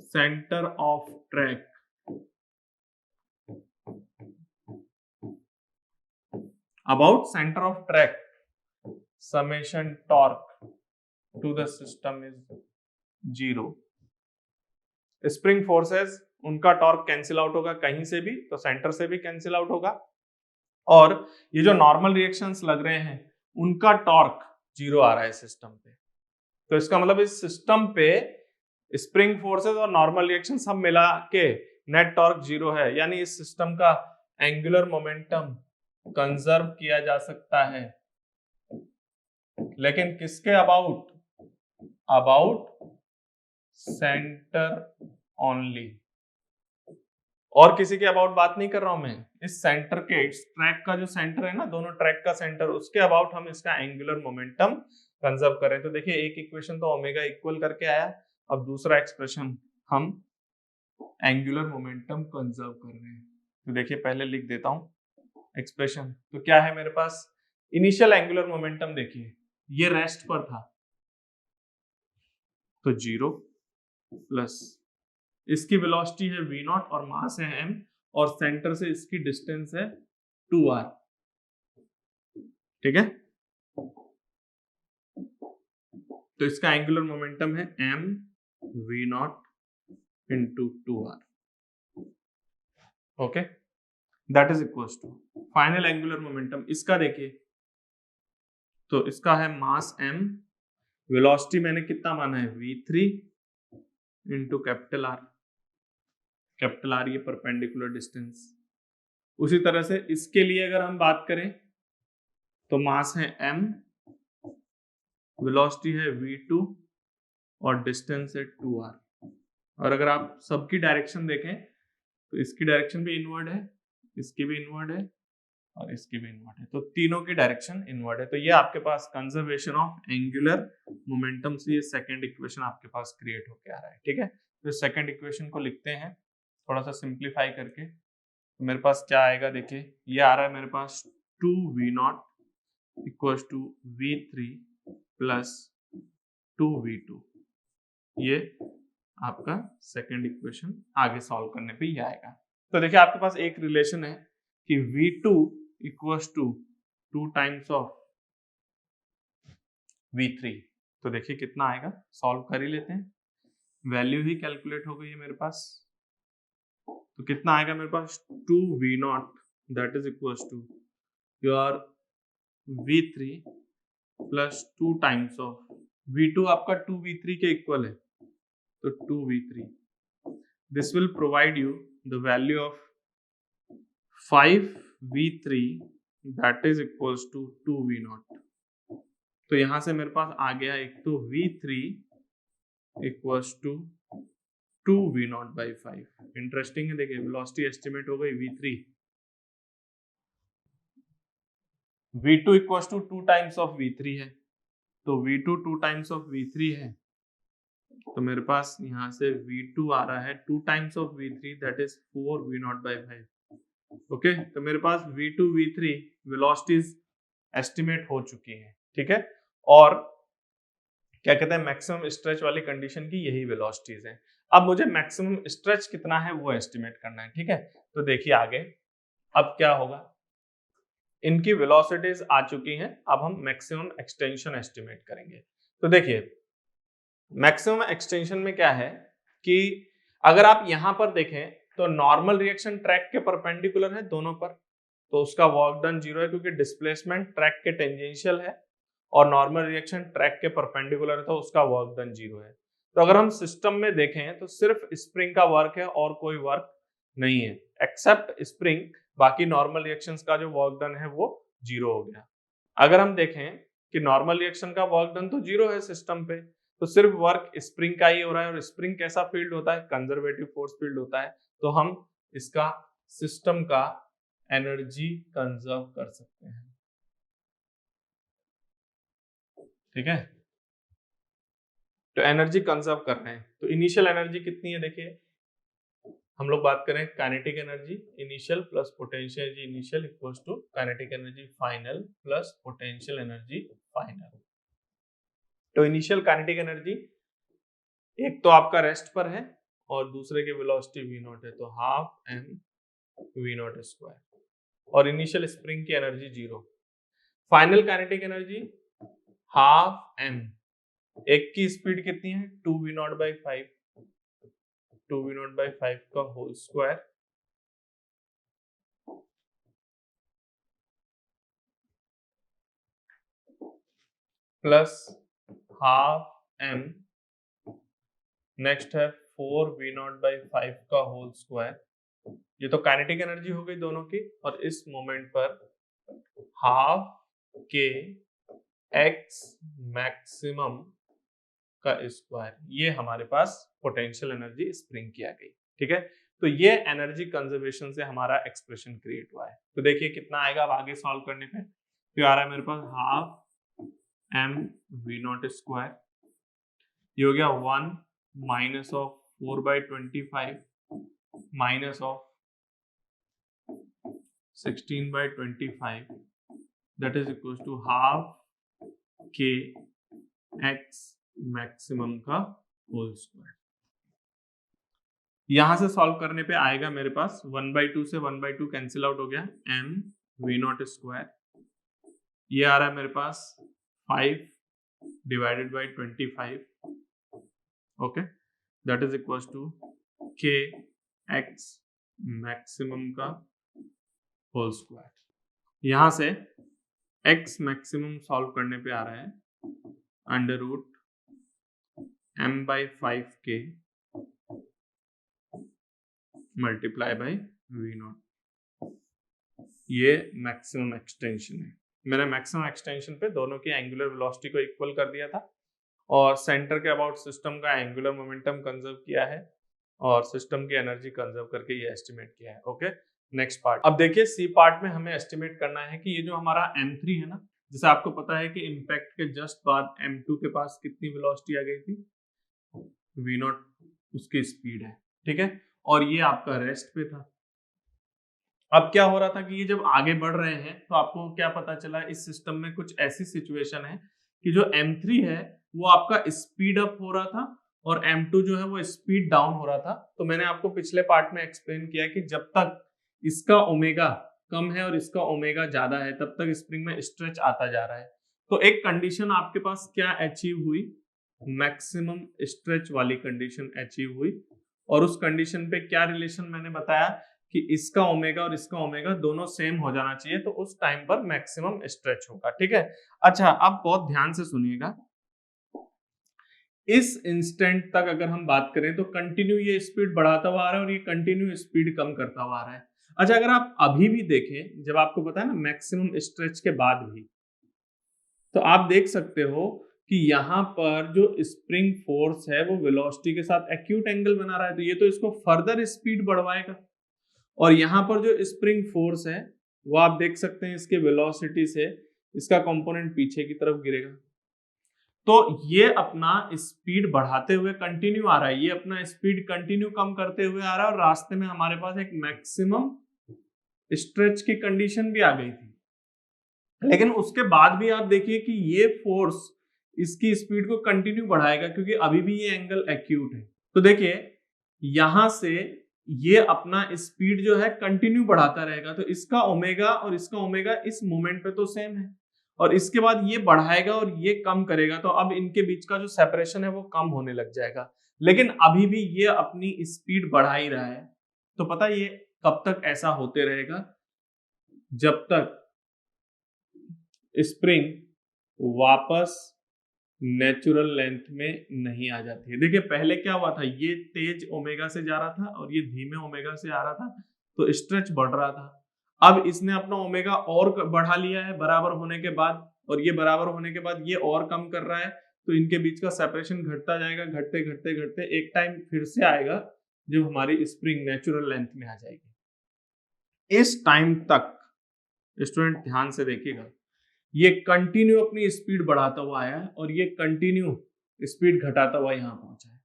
centre of track, about centre of track summation torque to the system is zero. Spring forces उनका टॉर्क कैंसिल आउट होगा कहीं से भी, तो सेंटर से भी कैंसिल आउट होगा, और ये जो नॉर्मल रिएक्शंस लग रहे हैं उनका टॉर्क जीरो आ रहा है सिस्टम पे। तो इसका मतलब इस सिस्टम पे स्प्रिंग फोर्सेस और नॉर्मल रिएक्शन सब मिला के नेट टॉर्क जीरो है, यानी इस सिस्टम का एंगुलर मोमेंटम कंजर्व किया जा सकता है, लेकिन किसके अबाउट? अबाउट सेंटर ओनली, और किसी के अबाउट बात नहीं कर रहा हूं मैं। इस सेंटर के, इस ट्रैक का जो सेंटर है ना, दोनों ट्रैक का सेंटर, उसके अबाउट हम इसका एंगुलर मोमेंटम कंजर्व करें। तो देखिए एक इक्वेशन तो ओमेगा इक्वल करके आया, अब दूसरा एक्सप्रेशन हम एंगुलर मोमेंटम कंजर्व कर रहे हैं। तो देखिए पहले लिख देता हूं एक्सप्रेशन। तो क्या है मेरे पास? इनिशियल एंगुलर मोमेंटम देखिए ये रेस्ट पर था, तो जीरो प्लस इसकी वेलोसिटी है v नॉट और मास है m, और सेंटर से इसकी डिस्टेंस है 2r। ठीक है, तो इसका एंगुलर मोमेंटम है m v not into 2r। Okay, that is equal to final angular momentum. इसका देखिए, तो इसका है मास m, वेलोसिटी मैंने कितना माना है v3 into capital R। Capital R ये परपेंडिकुलर डिस्टेंस। उसी तरह से इसके लिए अगर हम बात करें तो मास है m, वेलोसिटी है v2 और डिस्टेंस है 2r। और अगर आप सबकी डायरेक्शन देखें तो इसकी डायरेक्शन भी इनवर्ड है, इसकी भी इनवर्ड है और इसकी भी इनवर्ड है, तो तीनों की डायरेक्शन इनवर्ड है। तो ये आपके पास कंजर्वेशन ऑफ एंगुलर मोमेंटम से ये सेकंड इक्वेशन आपके पास क्रिएट होके आ रहा है। ठीक है, तो सेकंड इक्वेशन को लिखते हैं थोड़ा सा सिंप्लीफाई करके। तो मेरे पास क्या आएगा देखिए, ये आ रहा है मेरे पास 2v not equal to v3 plus 2v2। ये आपका सेकंड इक्वेशन आगे सॉल्व करने पे ये आएगा। तो देखिए आपके पास एक रिलेशन है कि v2 equals to 2 times of v3। तो देखिए कितना आएगा, सॉल्व कर ही लेते हैं। वैल्यू ही कैलकुलेट हो गई है मेरे पास, तो कितना आएगा मेरे पास 2v not that is equals to your v3 plus 2 times of v2, आपका 2v3 के इक्वल है, तो 2v3। This will provide you the value of 5v3 that is equals to 2v not. तो यहां से मेरे पास आ गया एक तो v3 equals to 2v not by 5। Interesting है, देखिए वेलोसिटी एस्टिमेट हो गई v3, v2 equals to 2 times of v3 है, तो v2 2 टाइम्स ऑफ v3 है, तो मेरे पास यहाँ से v2 आ रहा है 2 times of v3 that is 4v not by 5। Okay, तो मेरे पास v2 v3 वेलोसिटीज एस्टिमेट हो चुकी है। ठीक है, और क्या कहते हैं मैक्सिमम स्ट्रेच वाली कंडीशन की यही वेलोसिटीज हैं। अब मुझे मैक्सिमम स्ट्रेच कितना है वो एस्टिमेट करना है। ठीक है, तो देखिए आगे अब क्या होगा, इनकी वेलोसिटीज आ चुकी हैं, अब हम मैक्सिमम एक्सटेंशन एस्टिमेट करेंगे। तो देखिए मैक्सिमम एक्सटेंशन में क्या है कि अगर आप यहां पर देखें तो नॉर्मल रिएक्शन ट्रैक के परपेंडिकुलर है दोनों पर, तो उसका वर्क डन जीरो है क्योंकि डिस्प्लेसमेंट ट्रैक के टेंजेंशियल है, और नॉर्मल रिएक्शन ट्रैक के परपेंडिकुलर है तो उसका वर्क डन जीरो है। तो अगर हम सिस्टम में देखें तो सिर्फ स्प्रिंग का वर्क है और कोई वर्क नहीं है, एक्सेप्ट स्प्रिंग बाकी नॉर्मल रिएक्शंस का जो वर्क डन है वो 0 हो गया। अगर हम देखें कि नॉर्मल रिएक्शन का वर्क डन तो 0 है सिस्टम पे, तो सिर्फ वर्क स्प्रिंग का ही हो रहा है, और स्प्रिंग कैसा फील्ड होता है, कंजर्वेटिव फोर्स फील्ड होता है, तो हम इसका सिस्टम का एनर्जी कंजर्व कर सकते हैं। ठीक है, तो एनर्जी कंजर्व कर रहे हैं, तो इनिशियल एनर्जी कितनी है, देखिए हम लोग बात करें kinetic energy initial plus potential energy initial equals to kinetic energy final plus potential energy final. तो इनिशियल काइनेटिक एनर्जी एक तो आपका रेस्ट पर है और दूसरे की वेलोसिटी v नॉट है, तो half m v naught square, और इनिशियल स्प्रिंग की energy 0। Final kinetic energy half m, एक की स्पीड कितनी है 2v not by 5, 2v not by 5 का whole square plus half m, next है 4v नॉट बाई 5 का होल स्क्वायर। ये तो काइनेटिक एनर्जी हो गई दोनों की, और इस मोमेंट पर हाफ के x मैक्सिमम का स्क्वायर, ये हमारे पास पोटेंशियल एनर्जी स्प्रिंग की आ गई। ठीक है, तो ये एनर्जी कंजर्वेशन से हमारा एक्सप्रेशन क्रिएट हुआ है। तो देखिए कितना आएगा अब आगे सॉल्व करने पे, तो आ रहा है मेरे पास half m v naught square, ये हो गया 1 minus of 4/25 minus of 16/25, that is equal to half के x मैक्सिमम का होल स्क्वायर। यहां से सॉल्व करने पे आएगा मेरे पास 1/2 से 1/2 कैंसिल आउट हो गया, m v नॉट स्क्वायर, ये आ रहा है मेरे पास 5 divided by 25, okay, that is equal to k x maximum का होल स्क्वायर। यहां से x मैक्सिमम सॉल्व करने पे आ रहा है under root m/5k multiply by v not, ये मैक्सिमम एक्सटेंशन है। मैंने मैक्सिमम एक्सटेंशन पे दोनों की एंगुलर वेलोसिटी को इक्वल कर दिया था, और सेंटर के अबाउट सिस्टम का एंगुलर मोमेंटम कंजर्व किया है, और सिस्टम की एनर्जी कंजर्व करके ये एस्टिमेट किया है। Okay, next part. अब देखिए सी पार्ट में हमें एस्टिमेट करना है कि ये जो हमारा m3 है ना, जैसे आपको पता है कि इम्पैक्ट के जस्ट बाद m2 के पास कितनी वेलोसिटी आ गई थी, v नॉट उसकी स्पीड है। ठीक है, और ये आपका रेस्ट पे था। अब क्या हो रहा था कि ये जब आगे बढ़ रहे हैं तो आपको क्या पता चला, इस सिस्टम में कुछ ऐसी सिचुएशन है कि जो m3 है वो आपका स्पीड अप हो रहा था और m2 जो है वो स्पीड डाउन हो रहा था। तो मैंने आपको पिछले पार्ट में एक्सप्लेन किया कि जब तक इसका ओमेगा कम है और इसका ओमेगा ज्यादा है तब तक स्प्रिंग में स्ट्रेच आता जा रहा है। तो एक कंडीशन आपके पास क्या अचीव हुई, मैक्सिमम स्ट्रेच वाली कंडीशन अचीव हुई, और उस कंडीशन पे क्या रिलेशन मैंने बताया कि इसका ओमेगा और इसका ओमेगा दोनों सेम हो जाना चाहिए, तो उस टाइम पर मैक्सिमम स्ट्रेच होगा। ठीक है, अच्छा अब बहुत ध्यान से सुनिएगा, इस इंस्टेंट तक अगर हम बात करें तो कंटिन्यू ये स्पीड बढ़ाता हुआ आ रहा है और ये कंटिन्यू स्पीड कम करता हुआ आ रहा है। अच्छा, अगर आप अभी भी देखें, जब आपको पता है ना मैक्सिमम स्ट्रेच के बाद भी, तो आप देख सकते हो कि यहाँ पर जो स्प्रिंग फोर्स है वो वेलोसिटी के साथ एक्यूट एंगल बना रहा है, तो ये तो इसको फर्दर स्पीड बढ़वाएगा। और यहाँ पर जो स्प्रिंग फोर्स है वो आप देख सकते हैं इसके वेलोसिटी से इसका कंपोनेंट पीछे की तरफ गिरेगा, तो ये अपना स्पीड बढ़ाते हुए कंटिन्यू आ रहा है, ये अपना स्पीड कंटिन्यू कम करते हुए आ रहा है, और रास्ते में हमारे पास एक मैक्सिमम स्ट्रेच की कंडीशन भी आ गई थी। लेकिन उसके बाद भी आप देखिए कि ये फोर्स इसकी स्पीड को कंटिन्यू बढ़ाएगा क्योंकि अभी भी ये एंगल एक्यूट है। तो देखिए यहां से ये अपना स्पीड जो है कंटिन्यू बढ़ाता रहेगा, तो इसका ओमेगा और इसका ओमेगा इस मोमेंट पे तो सेम है, और इसके बाद ये बढ़ाएगा और ये कम करेगा, तो अब इनके बीच का जो सेपरेशन है वो कम होने लग जाएगा। लेकिन अभी भी ये अपनी स्पीड बढ़ा ही रहा है। तो पता ये कब तक ऐसा होते रहेगा, जब तक स्प्रिंग वापस नेचुरल लेंथ में नहीं आ जाती है। देखिए पहले क्या हुआ था, ये तेज ओमेगा से जा रहा था और ये धीमे ओमेगा से आ रहा था, तो स्ट्रेच बढ़ रहा था। अब इसने अपना ओमेगा और बढ़ा लिया है बराबर होने के बाद, और ये बराबर होने के बाद ये और कम कर रहा है, तो इनके बीच का सेपरेशन घटता जाएगा, घटते घटते घटते एक टाइम फिर से आएगा जब हमारी स्प्रिंग नेचुरल लेंथ में आ जाएगी। इस टाइम तक स्टूडेंट ध्यान से देखिएगा, ये कंटिन्यू अपनी स्पीड बढ़ाता हुआ आया है और ये कंटिन्यू स्पीड घटाता हुआ यहाँ पहुंचा है।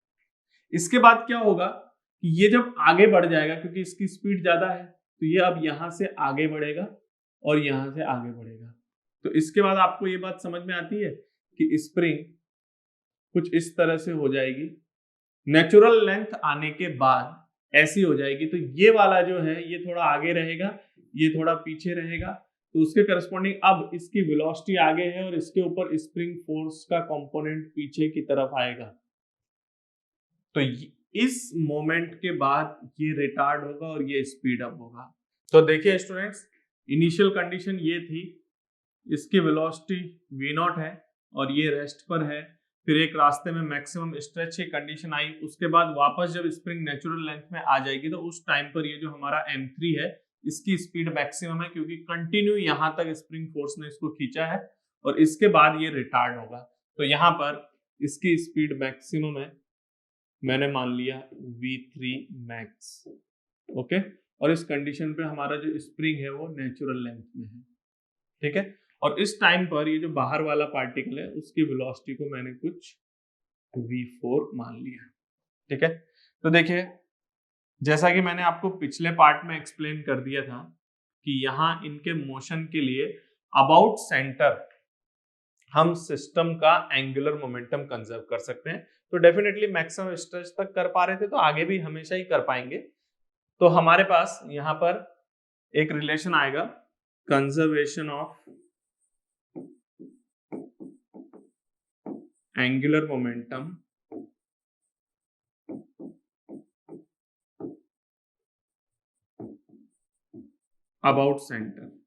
इसके बाद क्या होगा कि ये जब आगे बढ़ जाएगा, क्योंकि इसकी स्पीड ज्यादा है, तो ये अब यहां से आगे बढ़ेगा और यहां से आगे बढ़ेगा। तो इसके बाद आपको ये बात समझ में आती है कि स्प्रिंग कुछ इस तरह से हो जाएगी, नेचुरल लेंथ आने के बाद ऐसी हो जाएगी। तो ये वाला जो है ये थोड़ा आगे रहेगा, ये थोड़ा पीछे रहेगा, तो उसके करस्पॉन्डिंग अब इसकी वेलोसिटी आगे है और इसके ऊपर स्प्रिंग फोर्स का कंपोनेंट पीछे की तरफ आएगा। तो इस मोमेंट के बाद ये रिटार्ड होगा और ये स्पीड अप होगा। तो देखिए स्टूडेंट्स, इनिशियल कंडीशन ये थी, इसकी वेलोसिटी v0 है और ये रेस्ट पर है, फिर एक रास्ते में मैक्सिमम स्ट्रेच की कंडीशन आई, उसके बाद वापस जब स्प्रिंग नेचुरल लेंथ में आ जाएगी तो उस टाइम पर ये जो हमारा m3 है इसकी स्पीड मैक्सिमम है, क्योंकि कंटिन्यू यहां तक स्प्रिंग फोर्स ने इसको खींचा है, और इसके बाद ये रिटार्ड होगा। तो यहाँ पर इसकी स्पीड मैक्सिमम है, मैंने मान लिया v3 मैक्स, ओके। और इस कंडीशन पे हमारा जो स्प्रिंग है वो नेचुरल लेंथ में है, ठीक है। और इस टाइम पर ये जो बाहर वाला पार्टिकल है उसकी वेलोसिटी को मैंने कुछ v4 मान लिया, ठीक है। तो देखिए, जैसा कि मैंने आपको पिछले पार्ट में एक्सप्लेन कर दिया था कि यहाँ इनके मोशन के लिए अबाउट सेंटर हम सिस्टम का एंगुलर मोमेंटम कंजर्व कर सकते हैं। तो डेफिनेटली मैक्सिमम स्ट्रेच तक कर पा रहे थे, तो आगे भी हमेशा ही कर पाएंगे। तो हमारे पास यहाँ पर एक रिलेशन आएगा, conservation of angular momentum about centre.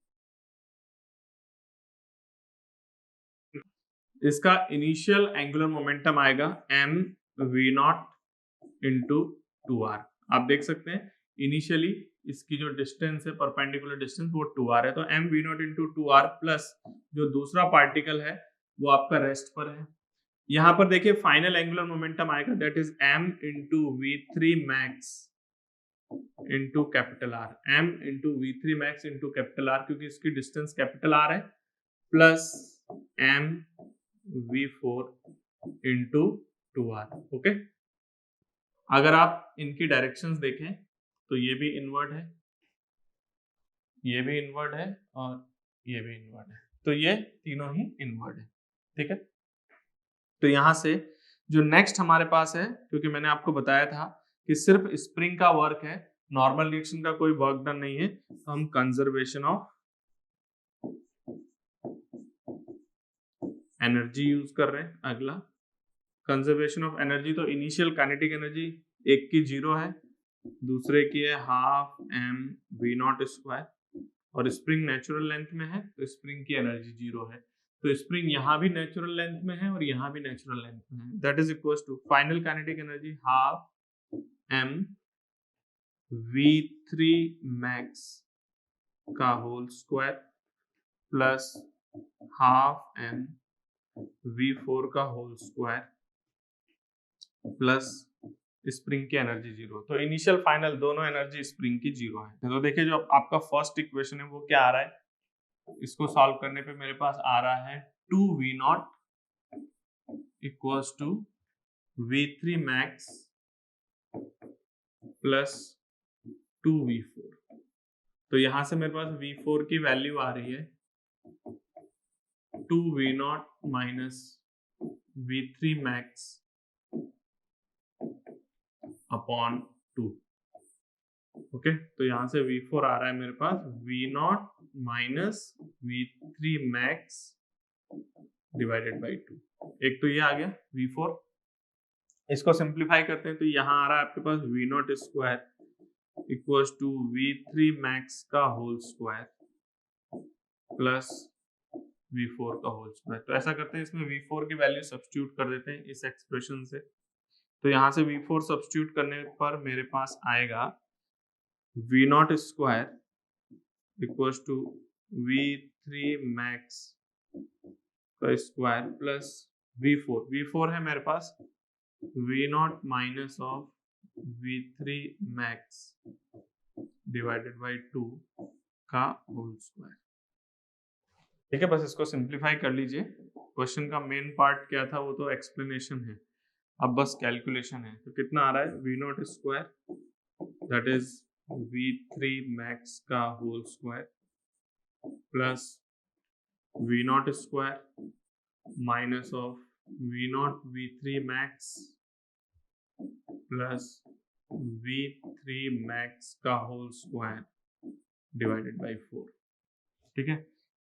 इसका इनिशियल एंगुलर मोमेंटम आएगा mv0 इंटू 2r। आप देख सकते हैं इनिशियली इसकी जो डिस्टेंस है, परपेंडिकुलर डिस्टेंस, वो 2r है, तो mv0 इंटू 2r प्लस जो दूसरा पार्टिकल है वो आपका रेस्ट पर है। यहाँ पर देखिए फाइनल एंगुलर मोमेंटम आएगा, that is m into v3 max into capital R, m into v3 max into capital R, क्योंकि इसकी डिस्टेंस कैपिटल R है, plus m v4 into 2r, okay. अगर आप इनकी डायरेक्शंस देखें तो ये भी इनवर्ड है, ये भी इनवर्ड है और ये भी इनवर्ड है, तो ये तीनों ही इनवर्ड है, ठीक है। तो यहां से जो नेक्स्ट हमारे पास है, क्योंकि मैंने आपको बताया था कि सिर्फ स्प्रिंग का वर्क है, नॉर्मल रिएक्शन का कोई वर्क डन नहीं है, तो हम कंजर्वेशन ऑफ एनर्जी यूज कर रहे हैं। अगला कंजर्वेशन ऑफ एनर्जी, तो इनिशियल काइनेटिक एनर्जी एक की 0 है, दूसरे की है हाफ m v0 स्क्वायर, और स्प्रिंग नेचुरल लेंथ में है तो स्प्रिंग की एनर्जी 0 है, तो स्प्रिंग यहाँ भी नेचुरल लेंथ में है और यहाँ भी नेचुरल लेंथ में है, that is equal to final kinetic energy half m v3 max का whole square plus half m v4 का होल स्क्वायर प्लस स्प्रिंग की एनर्जी 0। तो इनिशियल फाइनल दोनों एनर्जी स्प्रिंग की 0 है। तो देखिए जो आपका फर्स्ट इक्वेशन है वो क्या आ रहा है, इसको सॉल्व करने पे मेरे पास आ रहा है 2v0 equals to v3 max plus 2v4। तो यहां से मेरे पास v4 की वैल्यू आ रही है 2v0 minus v3 max upon 2, okay. तो यहां से v4 आ रहा है मेरे पास v0 minus v3 max divided by 2। एक तो ये आ गया v4, इसको सिंप्लीफाई करते हैं तो यहाँ आ रहा है आपके पास v0 square equals to v3 max का होल स्क्वायर प्लस v4 का होल स्क्वायर। तो ऐसा करते हैं, इसमें v4 की वैल्यू सब्स्टिट्यूट कर देते हैं इस एक्सप्रेशन से, तो यहाँ से v4 सब्स्टिट्यूट करने पर मेरे पास आएगा v0 square equals to V3 max का स्क्वायर प्लस V4 है मेरे पास V0 minus of V3 max divided by 2 का होल स्क्वायर। ठीक है, बस इसको सिंप्लीफाई कर लीजिए। क्वेश्चन का मेन पार्ट क्या था वो तो एक्सप्लेनेशन है, अब बस कैलकुलेशन है। तो कितना आ रहा है V0 square that is V3 max का whole square plus V0 square minus of V0 V3 max plus V3 max का होल स्क्वायर डिवाइडेड बाई 4। ठीक है,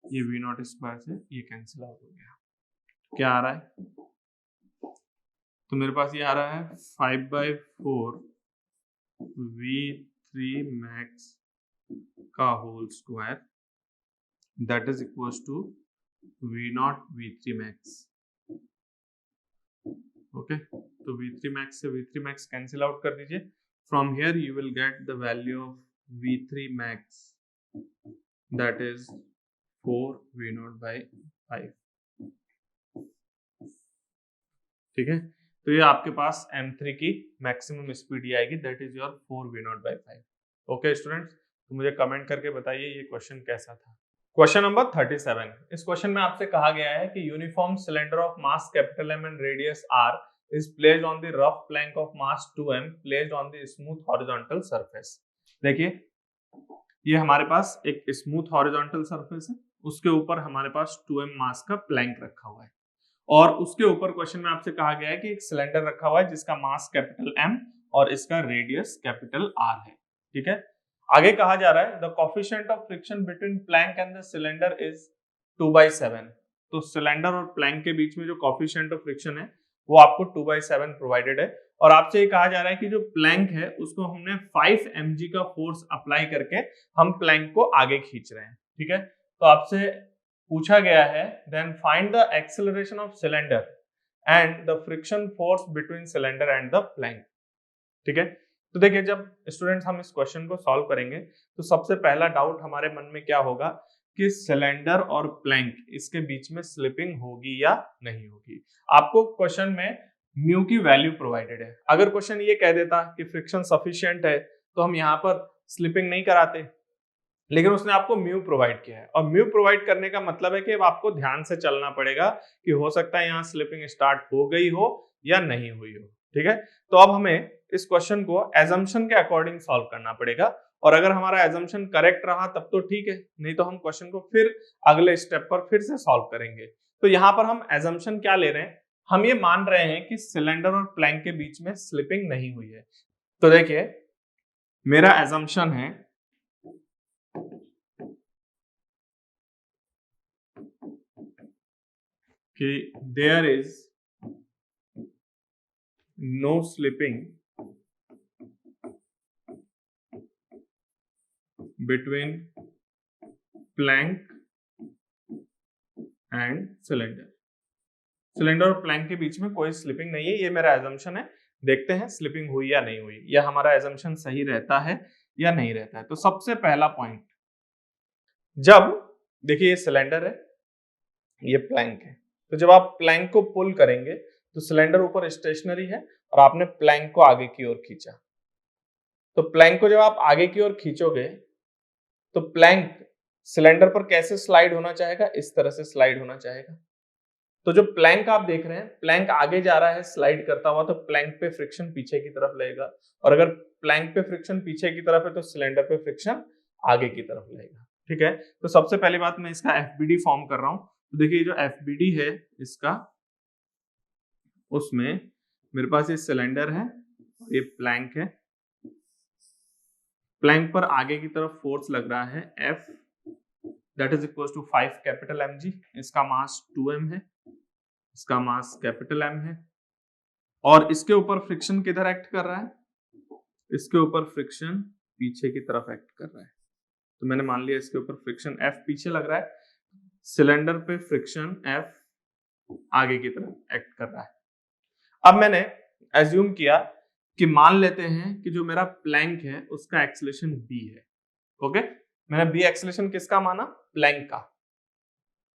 ये V0 स्क्वायर से ये कैंसिल आउट हो गया। क्या आ रहा है, तो मेरे पास ये आ रहा है 5/4 V3 मैक्स का whole square that is equals to V0 V3 max. Okay, तो V3 मैक्स से V3 मैक्स कैंसिल आउट कर दीजिए। From here you will get the value of V3 max that is 4 V0 by 5। ठीक है, तो ये आपके पास M3 की मैक्सिमम स्पीड ही आएगी that is your 4 V0 by 5। Okay students, तो मुझे कमेंट करके बताइए ये क्वेश्चन कैसा था। क्वेश्चन नंबर 37, इस क्वेश्चन में आपसे कहा गया है कि uniform cylinder of mass capital M and radius R is placed on the rough plank of mass 2m placed on the smooth horizontal surface। देखिए ये हमारे पास एक स्मूथ हॉरिजॉन्टल सरफेस है, उसके ऊपर हमारे पास 2m मास का प्लैंक रखा हुआ है और उसके ऊपर क्वेश्चन में आपसे कहा गया है कि एक सिलेंडर रखा हुआ है जिसका मास कैपिटल M और इसका रेडियस कैपिटल R है। ठीक है, आगे कहा जा रहा है the coefficient of friction between plank and the cylinder is 2/7। तो सिलेंडर और प्लैंक के बीच में जो कोएफिशिएंट ऑफ फ्रिक्शन है वो आपको 2/7 प्रोवाइडेड है और आपसे ये कहा जा रहा है कि जो प्लैंक है उसको हमने 5 mg का फोर्स अप्लाई करके हम प्लैंक को आगे खींच रहे हैं। ठीक है, तो आपसे पूछा गया है then find the acceleration of cylinder and the friction force between cylinder and the plank. ठीक है, तो देखिए जब स्टूडेंट्स हम इस क्वेश्चन को सॉल्व करेंगे तो सबसे पहला डाउट हमारे मन में क्या होगा कि सिलेंडर और प्लैंक इसके बीच में स्लिपिंग होगी या नहीं होगी। आपको क्वेश्चन में म्यू की वैल्यू प्रोवाइडेड है। अगर क्वेश्चन ये कह देता कि फ्रिक्शन सफिशिएंट है तो हम यहाँ पर स्लिपिंग नहीं कराते, लेकिन उसने आपको म्यू प्रोवाइड किया है और म्यू प्रोवाइड करने का मतलब है कि अब आपको ध्यान से चलना पड़ेगा कि हो सकता है यहाँ स्लिपिंग स्टार्ट हो गई हो या नहीं हुई हो। ठीक है, तो अब हमें इस क्वेश्चन को एजम्पशन के अकॉर्डिंग सॉल्व करना पड़ेगा और अगर हमारा एजम्पशन करेक्ट रहा तब तो ठीक है, नहीं तो हम क्वेश्चन को फिर अगले स्टेप पर फिर से सॉल्व करेंगे। तो यहाँ पर हम एजम्पशन क्या ले रहे हैं, हम ये मान रहे हैं कि सिलेंडर और प्लैंक के बीच में स्लिपिंग नहीं हुई है। तो देखिए मेरा एजम्पशन है कि there is no slipping between plank and cylinder. Cylinder और प्लैंक के बीच में कोई स्लिपिंग नहीं है, ये मेरा एजम्पशन है। देखते हैं स्लिपिंग हुई या नहीं हुई, या हमारा एजम्पशन सही रहता है या नहीं रहता है। तो सबसे पहला पॉइंट, जब देखिए ये सिलेंडर है ये प्लैंक है, तो जब आप प्लैंक को पुल करेंगे तो सिलेंडर ऊपर स्टेशनरी है और आपने प्लैंक को आगे की ओर खींचा, तो प्लैंक को जब आप आगे की ओर खींचोगे तो प्लैंक सिलेंडर पर कैसे स्लाइड होना चाहेगा, इस तरह से स्लाइड होना चाहेगा। तो जो प्लैंक आप देख रहे हैं, प्लैंक आगे जा रहा है स्लाइड करता हुआ, तो प्लैंक पे फ्रिक्शन पीछे की तरफ लगेगा और अगर प्लैंक पे फ्रिक्शन पीछे की तरफ है तो सिलेंडर पे फ्रिक्शन आगे की तरफ लगेगा। ठीक है, तो सबसे पहली बात मैं इसका एफबीडी फॉर्म कर रहा हूं। तो देखिए जो एफबीडी है इसका, उसमें मेरे पास ये सिलेंडर है, ये प्लैंक है, प्लैंक पर आगे की तरफ फोर्स लग रहा है F that is equal to 5 capital mg। इसका मास 2m है, इसका मास कैपिटल M है और इसके ऊपर फ्रिक्शन किधर एक्ट कर रहा है, इसके ऊपर फ्रिक्शन पीछे की तरफ एक्ट कर रहा है। तो मैंने मान लिया इसके ऊपर फ्रिक्शन F पीछे लग रहा है, सिलेंडर पे फ्रिक्शन F आगे की तरफ एक्ट कर रहा है। अब मैंने एज्यूम किया कि मान लेते हैं कि जो मेरा प्लैंक है उसका एक्सेलरेशन b है। ओके, मैंने बी एक्सेलरेशन किसका माना, प्लैंक का।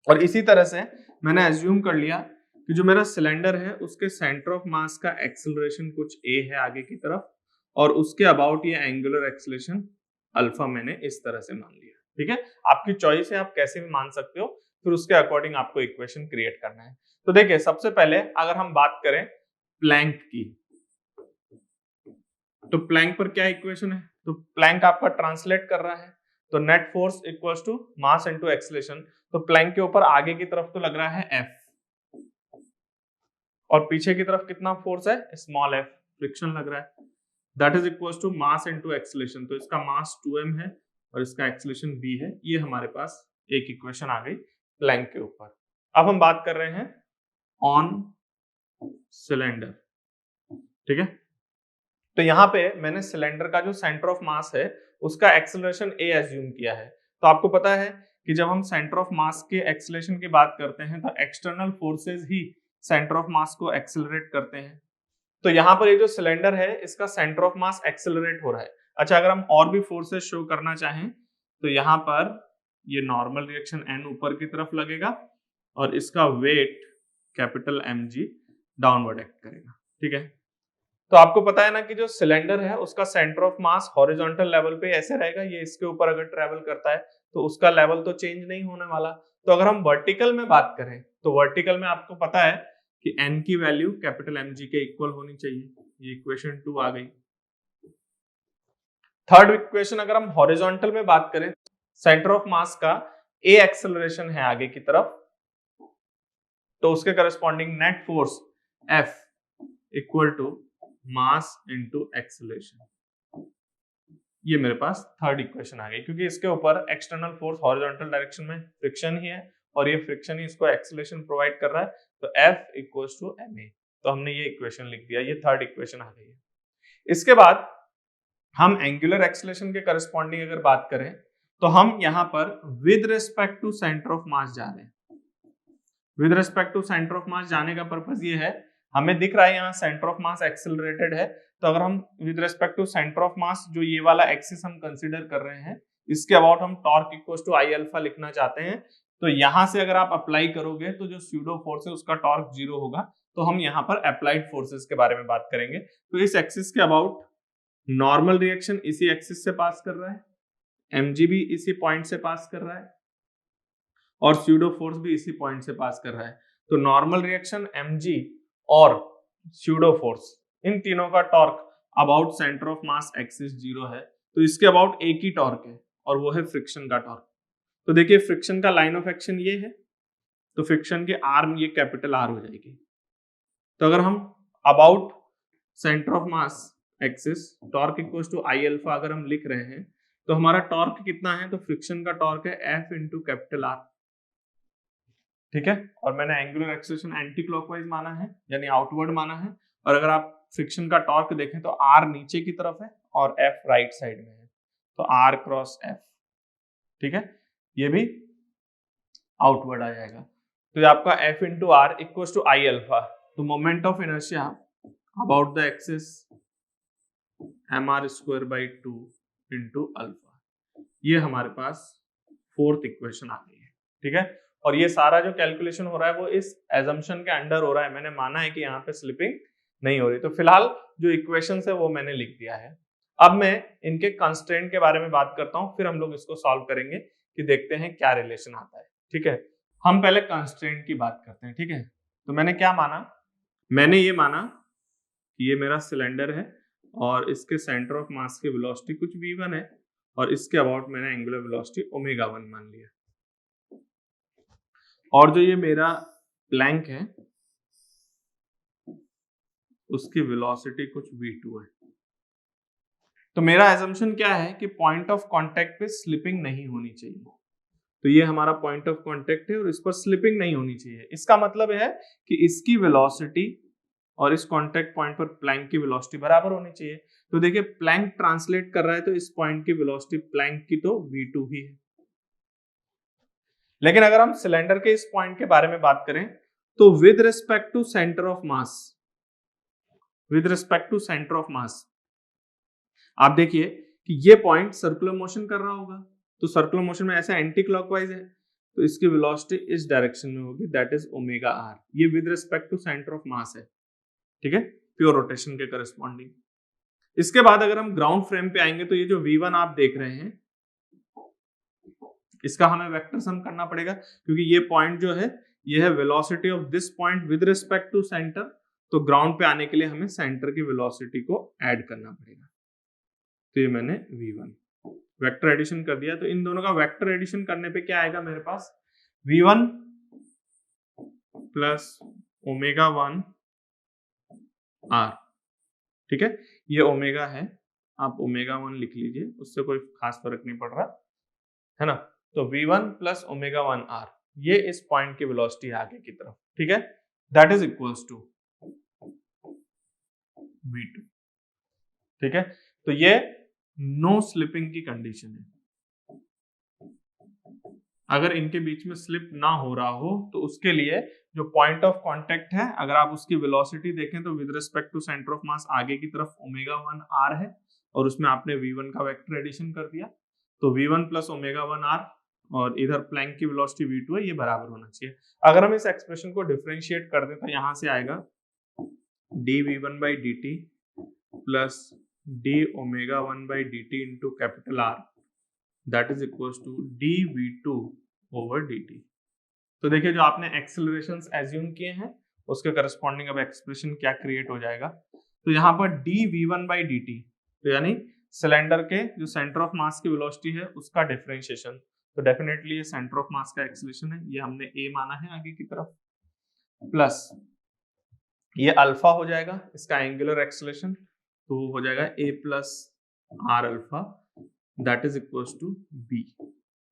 और इसी तरह से मैंने एज्यूम कर लिया कि जो मेरा सिलेंडर है उसके सेंटर ऑफ मास का एक्सेलरेशन कुछ ए है आगे की तरफ, और उसके अबाउट ये एंगुलर एक्सेलरेशन अल्फा मैंने इस तरह से मान लिया। ठीक है, आपकी चॉइस है, आप कैसे भी मान सकते हो, फिर उसके अकॉर्डिंग आपको इक्वेशन क्रिएट करना है। तो देखिए, सबसे पहले अगर हम बात करें प्लैंक की, तो प्लैंक पर क्या इक्वेशन है, तो प्लैंक आपका ट्रांसलेट कर रहा है, तो net force equals to mass into acceleration. तो प्लैंक के ऊपर आगे की तरफ तो लग रहा है F, और पीछे की तरफ कितना फोर्स है, स्मॉल f, फ्रिक्शन लग रहा है, that is equals to mass into acceleration. तो इसका मास 2m है और इसका एक्सेलरेशन v है। ये हमारे पास एक इक्वेशन आ गई प्लैंक के ऊपर। अब हम बात कर रहे हैं ऑन सिलेंडर। ठीक है, तो यहाँ पे मैंने सिलेंडर का जो सेंटर ऑफ मास है उसका एक्सेलरेशन a एज्यूम किया है। तो आपको पता है कि जब हम सेंटर ऑफ मास के एक्सेलरेशन की बात करते हैं तो external forces he centre of मास को एक्सेलरेट करते हैं। तो यहाँ पर ये जो सिलेंडर है इसका सेंटर ऑफ मास एक्सेलरेट हो रहा है। अच्छा, अगर हम और भी फोर्सेस शो करना चाहें तो यहाँ पर ये नॉर्मल रिएक्शन n ऊपर की तरफ लगेगा और इसका weight capital mg downward act करेगा। ठीक है, तो आपको पता है ना कि जो सिलेंडर है उसका centre of mass horizontal level पे ऐसे रहेगा, ये इसके ऊपर अगर ट्रेवल करता है तो उसका लेवल तो चेंज नहीं होने वाला। तो अगर हम वर्टिकल में बात करें तो वर्टिकल में आपको पता है कि n की वैल्यू कैपिटल mg के इक्वल होनी चाहिए। ये इक्वेशन 2 आ गई। थर्ड इक्वेशन अगर हम हॉरिजॉन्टल में बात करें, सेंटर ऑफ मास का a एक्सेलरेशन है आगे की तरफ, तो उसके corresponding net force F equal to mass into acceleration. ये मेरे पास थर्ड इक्वेशन आ गई, क्योंकि इसके ऊपर एक्सटर्नल फोर्स हॉरिजॉन्टल डायरेक्शन में फ्रिक्शन ही है और ये फ्रिक्शन ही इसको एक्सेलरेशन प्रोवाइड कर रहा है, तो F इक्वल्स टू ma। तो हमने ये इक्वेशन लिख दिया, ये थर्ड इक्वेशन आ गई है। इसके बाद हम एंगुलर एक्सेलरेशन के करस्पॉन्डिंग अगर बात करें तो हम यहाँ पर with respect to centre of mass जा रहे हैं। With respect to centre of mass जाने का पर्पस ये है, हमें दिख रहा है यहाँ सेंटर ऑफ मास एक्सेलरेटेड है, तो अगर हम with respect to centre of mass जो ये वाला एक्सिस हम कंसीडर कर रहे हैं, इसके अबाउट हम torque equals to I alpha लिखना चाहते हैं, तो यहाँ से अगर आप अप्लाई करोगे तो जो स्यूडो फोर्स है उसका टॉर्क 0 होगा। तो हम यहाँ पर अप्लाइड फोर्सेस के बारे में बात करेंगे। तो इस एक्सिस के अबाउट नॉर्मल रिएक्शन इसी एक्सिस से पास कर रहा है, mg भी इसी पॉइंट से पास कर रहा है और स्यूडो फोर्स भी इसी पॉइंट से पास कर रहा है। तो नॉर्मल रिएक्शन mg और स्यूडो फोर्स, इन तीनों का torque about centre of mass axis 0 है, तो इसके अबाउट एक ही टॉर्क है और वो है फ्रिक्शन का टॉर्क। तो देखिए, फ्रिक्शन का लाइन ऑफ एक्शन ये है, तो फ्रिक्शन की आर्म ये कैपिटल आर हो जाएगी। तो अगर हम about centre of mass axis torque equals to I alpha अगर हम लिख रहे हैं, तो हमारा टॉर्क कितना है, तो फ्रिक्शन का टॉर्क है F इंटू कैपिटल आर। ठीक है, और मैंने एंगुलर एक्सेलरेशन एंटी क्लॉकवाइज माना है, यानी आउटवर्ड माना है। और अगर आप फ्रिक्शन का टॉर्क देखें तो R नीचे की तरफ है और F राइट साइड में है, तो R क्रॉस F। ठीक है, ये भी आउटवर्ड आ जाएगा। तो ये आपका F into r equals to I alpha. तो moment of inertia about the axis mr square by 2 into alpha. ये हमारे पास फोर्थ इक्वेशन आ गई है। ठीक है, और ये सारा जो कैलकुलेशन हो रहा है वो इस एजम्पशन के अंडर हो रहा है, मैंने माना है कि यहाँ पे स्लिपिंग नहीं हो रही। तो फिलहाल जो इक्वेशंस है वो मैंने लिख दिया है। अब मैं इनके कंस्ट्रेंट के बारे में बात करता हूँ, फिर हम लोग इसको सॉल्व करेंगे कि देखते हैं क्या रिलेशन आता है। ठीक है, हम पहले कंस्ट्रेंट की बात करते हैं। ठीक है, तो मैंने क्या माना, मैंने ये माना कि ये मेरा सिलेंडर है और इसके सेंटर ऑफ मास की वेलोसिटी कुछ v1 है और इसके अबाउट मैंने एंगुलर वेलोसिटी ओमेगा 1 मान लिया, और जो ये मेरा प्लैंक है उसकी वेलोसिटी कुछ v2 है। तो मेरा एजम्पशन क्या है कि पॉइंट ऑफ कांटेक्ट पे स्लिपिंग नहीं होनी चाहिए। तो ये हमारा पॉइंट ऑफ कांटेक्ट है और इस पर स्लिपिंग नहीं होनी चाहिए। इसका मतलब है कि इसकी वेलोसिटी और इस कांटेक्ट पॉइंट पर प्लैंक की वेलोसिटी बराबर होनी चाहिए। तो देखिए, प्लैंक ट्रांसलेट कर रहा है तो इस पॉइंट की वेलोसिटी प्लैंक की तो v2 ही है। लेकिन अगर हम सिलेंडर के इस पॉइंट के बारे में बात करें तो with respect to centre of mass, with respect to centre of mass आप देखिए कि ये पॉइंट सर्कुलर मोशन कर रहा होगा, तो सर्कुलर मोशन में ऐसा एंटी क्लॉकवाइज है, तो इसकी वेलोसिटी इस डायरेक्शन में होगी, दैट इज ओमेगा आर। ये with respect to centre of mass है, ठीक है, प्योर रोटेशन के करस्पॉन्डिंग। इसके बाद अगर हम ग्राउंड फ्रेम पे आएंगे तो ये जो V1 आप देख रहे हैं, इसका हमें वेक्टर सम करना पड़ेगा, क्योंकि ये पॉइंट जो है ये है velocity of this point with respect to centre. तो ग्राउंड पे आने के लिए हमें सेंटर की वेलोसिटी को ऐड करना पड़ेगा। तो ये मैंने V1 वेक्टर एडिशन कर दिया। तो इन दोनों का वेक्टर एडिशन करने पे क्या आएगा मेरे पास, V1 प्लस ओमेगा 1 R, ठीक है, ये ओमेगा है, आप ओमेगा 1 लिख लीजिए, उससे कोई खास फर्क नहीं पड़ रहा है ना। तो V1 प्लस ओमेगा 1 R, ये इस पॉइंट की वेलोसिटी है आगे की तरफ, ठीक है, that is equals to V2, ठीक है। तो ये नो स्लिपिंग की कंडीशन है। अगर इनके बीच में स्लिप ना हो रहा हो तो उसके लिए जो पॉइंट ऑफ कांटेक्ट है, अगर आप उसकी वेलोसिटी देखें तो with respect to centre of mass आगे की तरफ ओमेगा 1 R है, और उसमें आपने V1 का वेक्टर एडिशन कर दिया। तो V1 प्लस ओमेगा 1 R और इधर प्लैंक की वेलोसिटी V2 है, ये बराबर होना चाहिए। अगर हम इस एक्सप्रेशन को डिफरेंशिएट कर दें तो यहां से आएगा dV1 by dt plus d omega 1 by dt into capital R, that is equals to dV2 over dt। तो देखिए जो आपने एक्सेलरेशंस एज्यूम किए हैं उसके करस्पॉन्डिंग अब एक्सप्रेशन क्या क्रिएट हो जाएगा। तो यहाँ पर dV1 by dt, तो यानी सिलेंडर के जो सेंटर ऑफ मास की वेलोसिटी है उसका डिफरेंशिएशन, तो डेफिनेटली ये सेंटर ऑफ मास का एक्सेलरेशन है, ये हमने a माना है आगे की तरफ, प्लस ये अल्फा हो जाएगा इसका एंगुलर एक्सेलरेशन, तो हो जाएगा a plus r alpha, that is equals to b।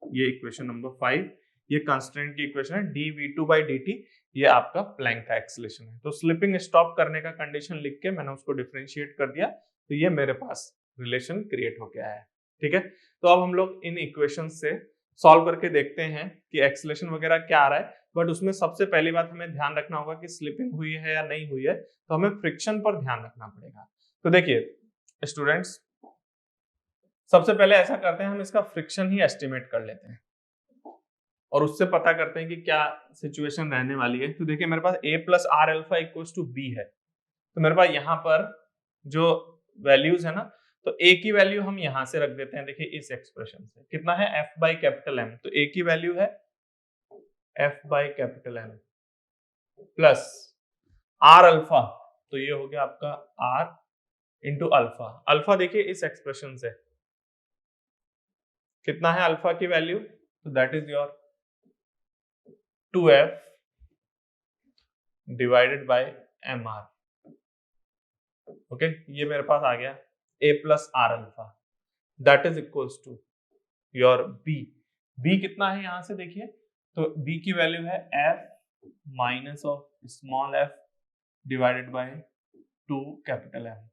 ये इक्वेशन नंबर 5, ये कंस्ट्रेंट की इक्वेशन है, dV2 by dt, ये आपका प्लैंक का एक्सेलरेशन है। तो स्लिपिंग स्टॉप करने का कंडीशन लिख के मैंने उसको डिफरेंशिएट कर दिया, तो ये मेरे पास रिलेशन क्रिएट हो गया है, ठीक है। तो अब हम लोग इन इक्वेशन से सॉल्व करके देखते हैं कि एक्सेलरेशन वगैरह क्या आ रहा है, बट उसमें सबसे पहली बात हमें ध्यान रखना होगा कि स्लिपिंग हुई है या नहीं हुई है, तो हमें फ्रिक्शन पर ध्यान रखना पड़ेगा। तो देखिए स्टूडेंट्स, सबसे पहले ऐसा करते हैं, हम इसका फ्रिक्शन ही एस्टिमेट कर लेते हैं और उससे पता करते हैं कि क्या सिचुएशन रहने वाली है। तो देखिए मेरे पास a plus r alpha equals to b है, तो मेरे पास यहाँ पर जो वैल्यूज है ना, तो a की वैल्यू हम यहां से रख देते हैं। देखिए इस एक्सप्रेशन से कितना है, f बाई कैपिटल M, तो a की वैल्यू है f by capital M plus r alpha, तो ये हो गया आपका r इंटू अल्फा। अल्फा देखिए इस एक्सप्रेशन से कितना है अल्फा की वैल्यू, तो that is your 2f divided by mr, okay, ये मेरे पास आ गया a plus r alpha, that is equals to your b कितना है यहां से देखिए, तो b की वैल्यू है f minus of small f divided by 2 capital M।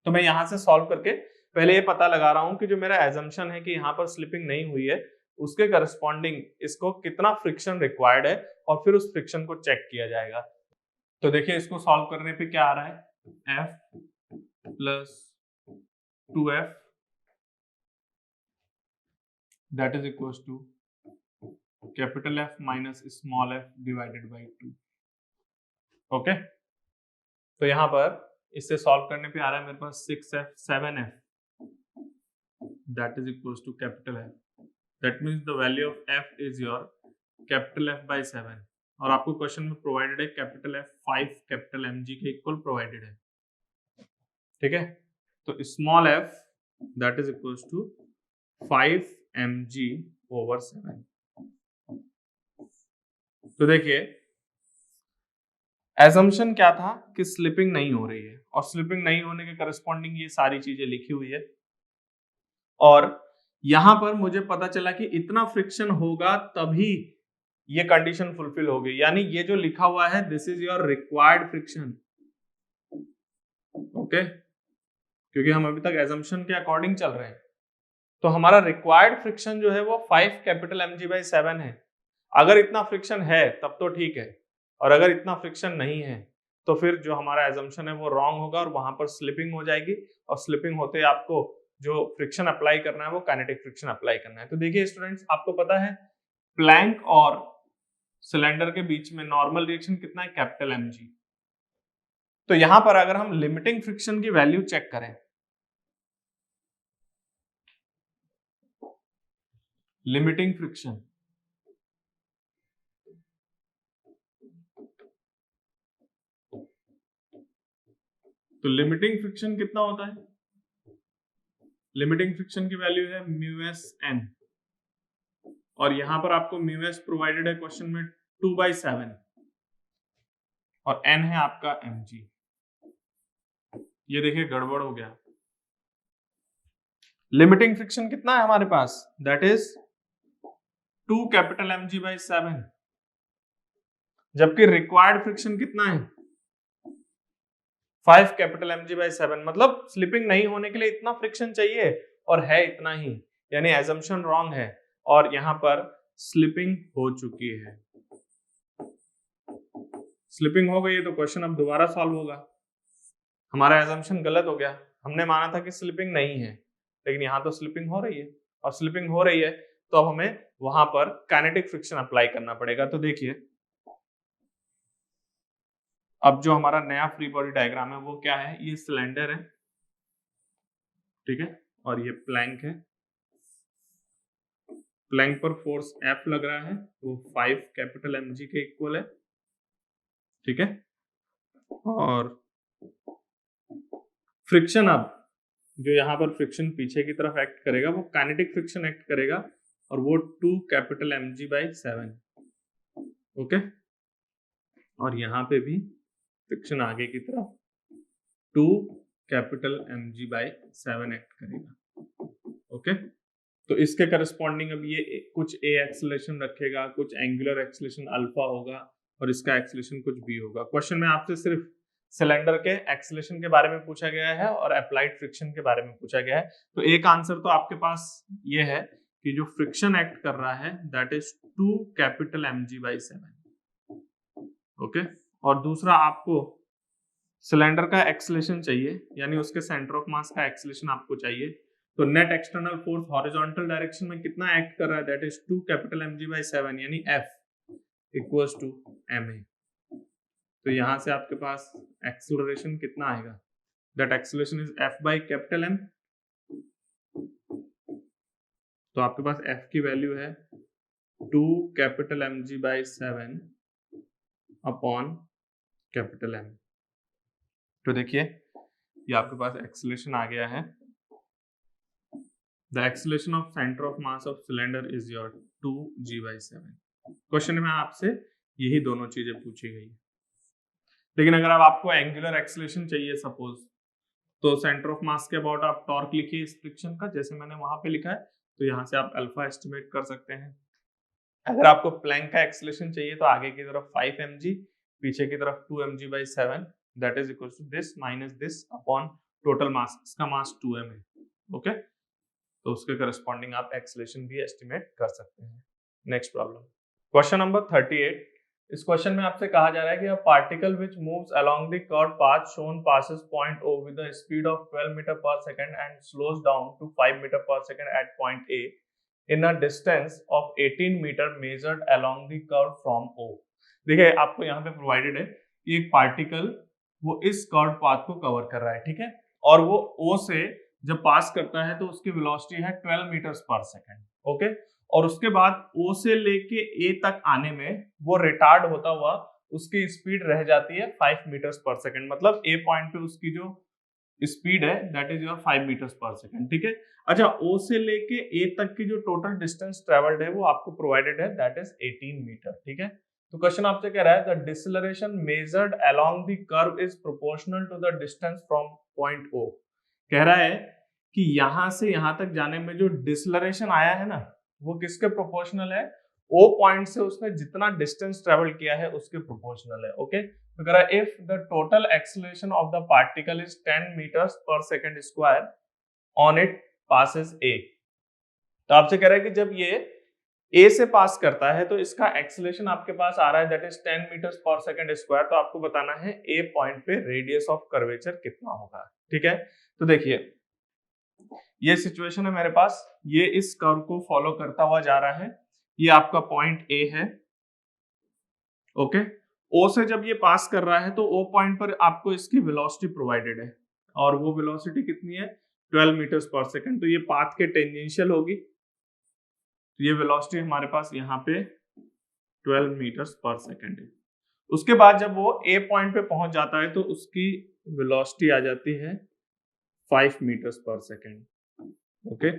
तो मैं यहां से सॉल्व करके पहले ये पता लगा रहा हूं कि जो मेरा एजम्पशन है कि यहाँ पर स्लिपिंग नहीं हुई है, उसके करस्पॉन्डिंग इसको कितना फ्रिक्शन रिक्वायर्ड है, और फिर उस फ्रिक्शन को चेक किया जाएगा। तो देखिए इसको सॉल्व करने पे क्या आ रहा है, f plus 2f that is equals to capital F minus small f divided by 2, okay. तो यहाँ पर इससे सॉल्व करने पे आ रहा है मेरे पास 7f that is equals to capital F, that means the value of f is your capital F by 7, और आपको क्वेश्चन में प्रोवाइडेड है कैपिटल F 5 कैपिटल mg के इक्वल प्रोवाइडेड है, ठीक है। तो small f that is equals to 5 mg over 7। तो देखिए एजम्पशन क्या था कि स्लिपिंग नहीं हो रही है, और स्लिपिंग नहीं होने के करस्पॉन्डिंग ये सारी चीजें लिखी हुई है, और यहां पर मुझे पता चला कि इतना फ्रिक्शन होगा तभी ये कंडीशन फुलफिल होगी, यानी ये जो लिखा हुआ है this is your required friction, okay, क्योंकि हम अभी तक एजम्पशन के अकॉर्डिंग चल रहे हैं। तो हमारा रिक्वायर्ड फ्रिक्शन जो है वो 5 कैपिटल mg बाई 7 है। अगर इतना फ्रिक्शन है तब तो ठीक है, और अगर इतना फ्रिक्शन नहीं है तो फिर जो हमारा एजम्पशन है वो रॉन्ग होगा और वहां पर स्लिपिंग हो जाएगी, और स्लिपिंग होते आपको जो फ्रिक्शन अप्लाई करना है वो काइनेटिक फ्रिक्शन अप्लाई करना है। तो देखिए स्टूडेंट्स, आपको पता है प्लैंक और सिलेंडर के बीच में नॉर्मल रिएक्शन कितना है, कैपिटल mg। तो यहां पर अगर हम लिमिटिंग फ्रिक्शन की वैल्यू चेक करें, लिमिटिंग फ्रिक्शन, तो लिमिटिंग फ्रिक्शन कितना होता है, लिमिटिंग फ्रिक्शन की वैल्यू है μsn, और यहां पर आपको μs प्रोवाइडेड है क्वेश्चन में 2/7 और n है आपका mg। ये देखिए गड़बड़ हो गया, लिमिटिंग फ्रिक्शन कितना है हमारे पास, दैट इज 2 कैपिटल mg/7, जबकि रिक्वायर्ड फ्रिक्शन कितना है 5 कैपिटल mg/7। मतलब स्लिपिंग नहीं होने के लिए इतना फ्रिक्शन चाहिए और है इतना ही, यानी एजम्पशन रॉन्ग है और यहां पर स्लिपिंग हो चुकी है। स्लिपिंग हो गई है तो क्वेश्चन अब दोबारा सॉल्व होगा। हमारा एजम्पशन गलत हो गया, हमने माना था कि स्लिपिंग नहीं है, लेकिन यहां तो स्लिपिंग हो रही है, और स्लिपिंग हो रही है तो अब हमें वहां पर काइनेटिक फ्रिक्शन अप्लाई करना पड़ेगा। तो देखिए अब जो हमारा नया फ्री बॉडी डायग्राम है वो क्या है, ये सिलेंडर है, ठीक है, और ये प्लैंक है। प्लैंक पर फोर्स F लग रहा है, वो 5 कैपिटल mg के इक्वल है, ठीक है, और फ्रिक्शन, अब जो यहाँ पर फ्रिक्शन पीछे की तरफ एक्ट करेगा वो काइनेटिक फ्रिक्शन एक्ट करेगा, और वो 2 कैपिटल mg/7, ओके, और यहाँ पे भी फ्रिक्शन आगे की तरफ 2 कैपिटल mg/7 एक्ट करेगा, ओके। तो इसके करस्पॉन्डिंग अब ये कुछ a एक्सेलरेशन रखेगा, कुछ एंगुलर एक्सेलरेशन अल्फा होगा, और इसका एक्सेलरेशन कुछ b होगा। क्वेश्चन में आपसे सिर्फ सिलेंडर के एक्सेलरेशन के बारे में पूछा गया है और अप्लाइड फ्रिक्शन के बारे में पूछा गया है। तो एक आंसर तो आपके पास ये है कि जो फ्रिक्शन एक्ट कर रहा है that is 2 capital mg/7, okay, और दूसरा आपको सिलेंडर का एक्सेलरेशन चाहिए, यानी उसके सेंटर ऑफ मास का एक्सेलरेशन आपको चाहिए। तो net external force horizontal direction में कितना एक्ट कर रहा है, दैट इज 2 कैपिटल mg/7, यानी F इक्वल्स टू ma। तो यहां से आपके पास एक्सेलरेशन कितना आएगा, दैट एक्सेलरेशन इज F/M। तो आपके पास F की वैल्यू है 2 capital mg/7 upon capital M। तो देखिए ये आपके पास एक्सेलरेशन आ गया है, the acceleration of centre of mass of cylinder is your 2g/7। Question में आपसे यही दोनों चीजें पूछी गई है, लेकिन अगर अब आपको एंगुलर एक्सेलरेशन चाहिए सपोज, तो सेंटर ऑफ मास के अबाउट आप टॉर्क लिखिए इस फ्रिक्शन का, जैसे मैंने वहां पे लिखा है, तो यहाँ से आप अल्फा एस्टिमेट कर सकते हैं। अगर आपको प्लैंक का एक्सेलरेशन चाहिए तो आगे की तरफ 5 mg, पीछे की तरफ 2 mg/7, that is equal to this minus this upon total mass, इसका मास 2m है, ओके। तो उसके करस्पॉन्डिंग आप एक्सेलरेशन भी एस्टिमेट कर सकते हैं। Next problem, question number 38। इस क्वेश्चन में आपसे कहा जा रहा है कि a particle which moves along the curve path shown passes point O with the speed of 12 meter per second and slows down to 5 meter per second at point A in a distance of 18 meter measured along the curve from O। देखिए आपको यहाँ पे provided है कि एक particle वो इस curve path को कवर कर रहा है, ठीक है, और वो O से जब पास करता है तो उसकी वेलोसिटी है 12 मीटर्स पर सेकंड, ओके, और उसके बाद O से लेके A तक आने में वो रिटार्ड होता हुआ उसकी स्पीड रह जाती है 5 मीटर्स पर सेकंड, मतलब A पॉइंट पे उसकी जो स्पीड है that is your 5 metres per second, ठीक है। अच्छा, O से लेके A तक की जो टोटल डिस्टेंस ट्रेवल्ड है वो आपको प्रोवाइडेड है, दैट इज 18 मीटर, ठीक है। तो क्वेश्चन आपसे कह रहा है the deceleration measured along the curve is proportional to the distance from point O। कह रहा है कि यहां से यहां तक जाने में जो डिसेलरेशन आया है ना वो किसके प्रोपोर्शनल है, O पॉइंट से उसने जितना डिस्टेंस ट्रेवल किया है उसके प्रोपोर्शनल है, ओके। तो कह रहा है if the total acceleration of the particle is 10 meters per second square on it passes A। तो आपसे कह रहा है कि जब ये A से पास करता है तो इसका एक्सेलरेशन आपके पास आ रहा है that is 10 meters per second square. तो आपको बताना है A पॉइंट पे रेडियस ऑफ कर्वेचर कितना होगा, ठीक है। तो देखिए ये सिचुएशन है मेरे पास, ये इस कर्व को फॉलो करता हुआ जा रहा है, ये आपका पॉइंट ए है, ओके। ओ से जब ये पास कर रहा है तो ओ पॉइंट पर आपको इसकी वेलोसिटी प्रोवाइडेड है, और वो वेलोसिटी कितनी है, 12 मीटर्स पर सेकंड। तो ये पाथ के टेंजेंशियल होगी, तो ये वेलोसिटी हमारे पास यहाँ पे 12 मीटर्स पर सेकंड है। उसके बाद जब वो ए पॉइंट पे पहुंच जाता है तो उसकी वेलोसिटी आ जाती है 5 मीटर्स पर सेकंड, ओके।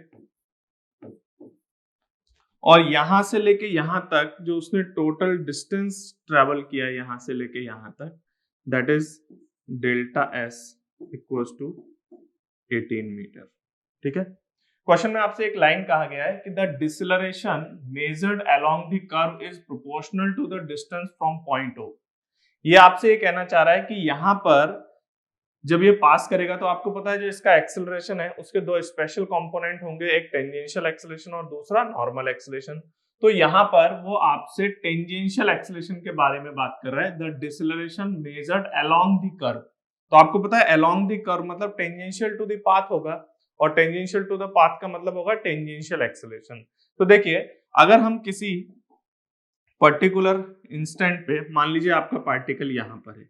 और यहां से लेके यहां तक जो उसने टोटल डिस्टेंस ट्रेवल किया है यहां से लेके यहां तक, that is delta S equals to 18 metre, ठीक है। क्वेश्चन में आपसे एक लाइन कहा गया है कि the deceleration measured along the curve is proportional to the distance from point O. ये आपसे ये कहना चाह रहा है कि यहां पर जब ये पास करेगा तो आपको पता है जो इसका एक्सेलरेशन है उसके दो स्पेशल कंपोनेंट होंगे, एक टेंजेंशियल एक्सेलरेशन और दूसरा नॉर्मल एक्सेलरेशन। तो यहाँ पर वो आपसे टेंजेंशियल एक्सेलरेशन के बारे में बात कर रहा है, the deceleration measured along the curve. तो आपको पता है अलोंग द कर्व मतलब टेंजेंशियल टू द पाथ होगा, और टेंजेंशियल टू द पाथ का मतलब होगा टेंजेंशियल एक्सेलरेशन। तो देखिए अगर हम किसी पर्टिकुलर इंस्टेंट पे, मान लीजिए आपका पार्टिकल यहाँ पर है,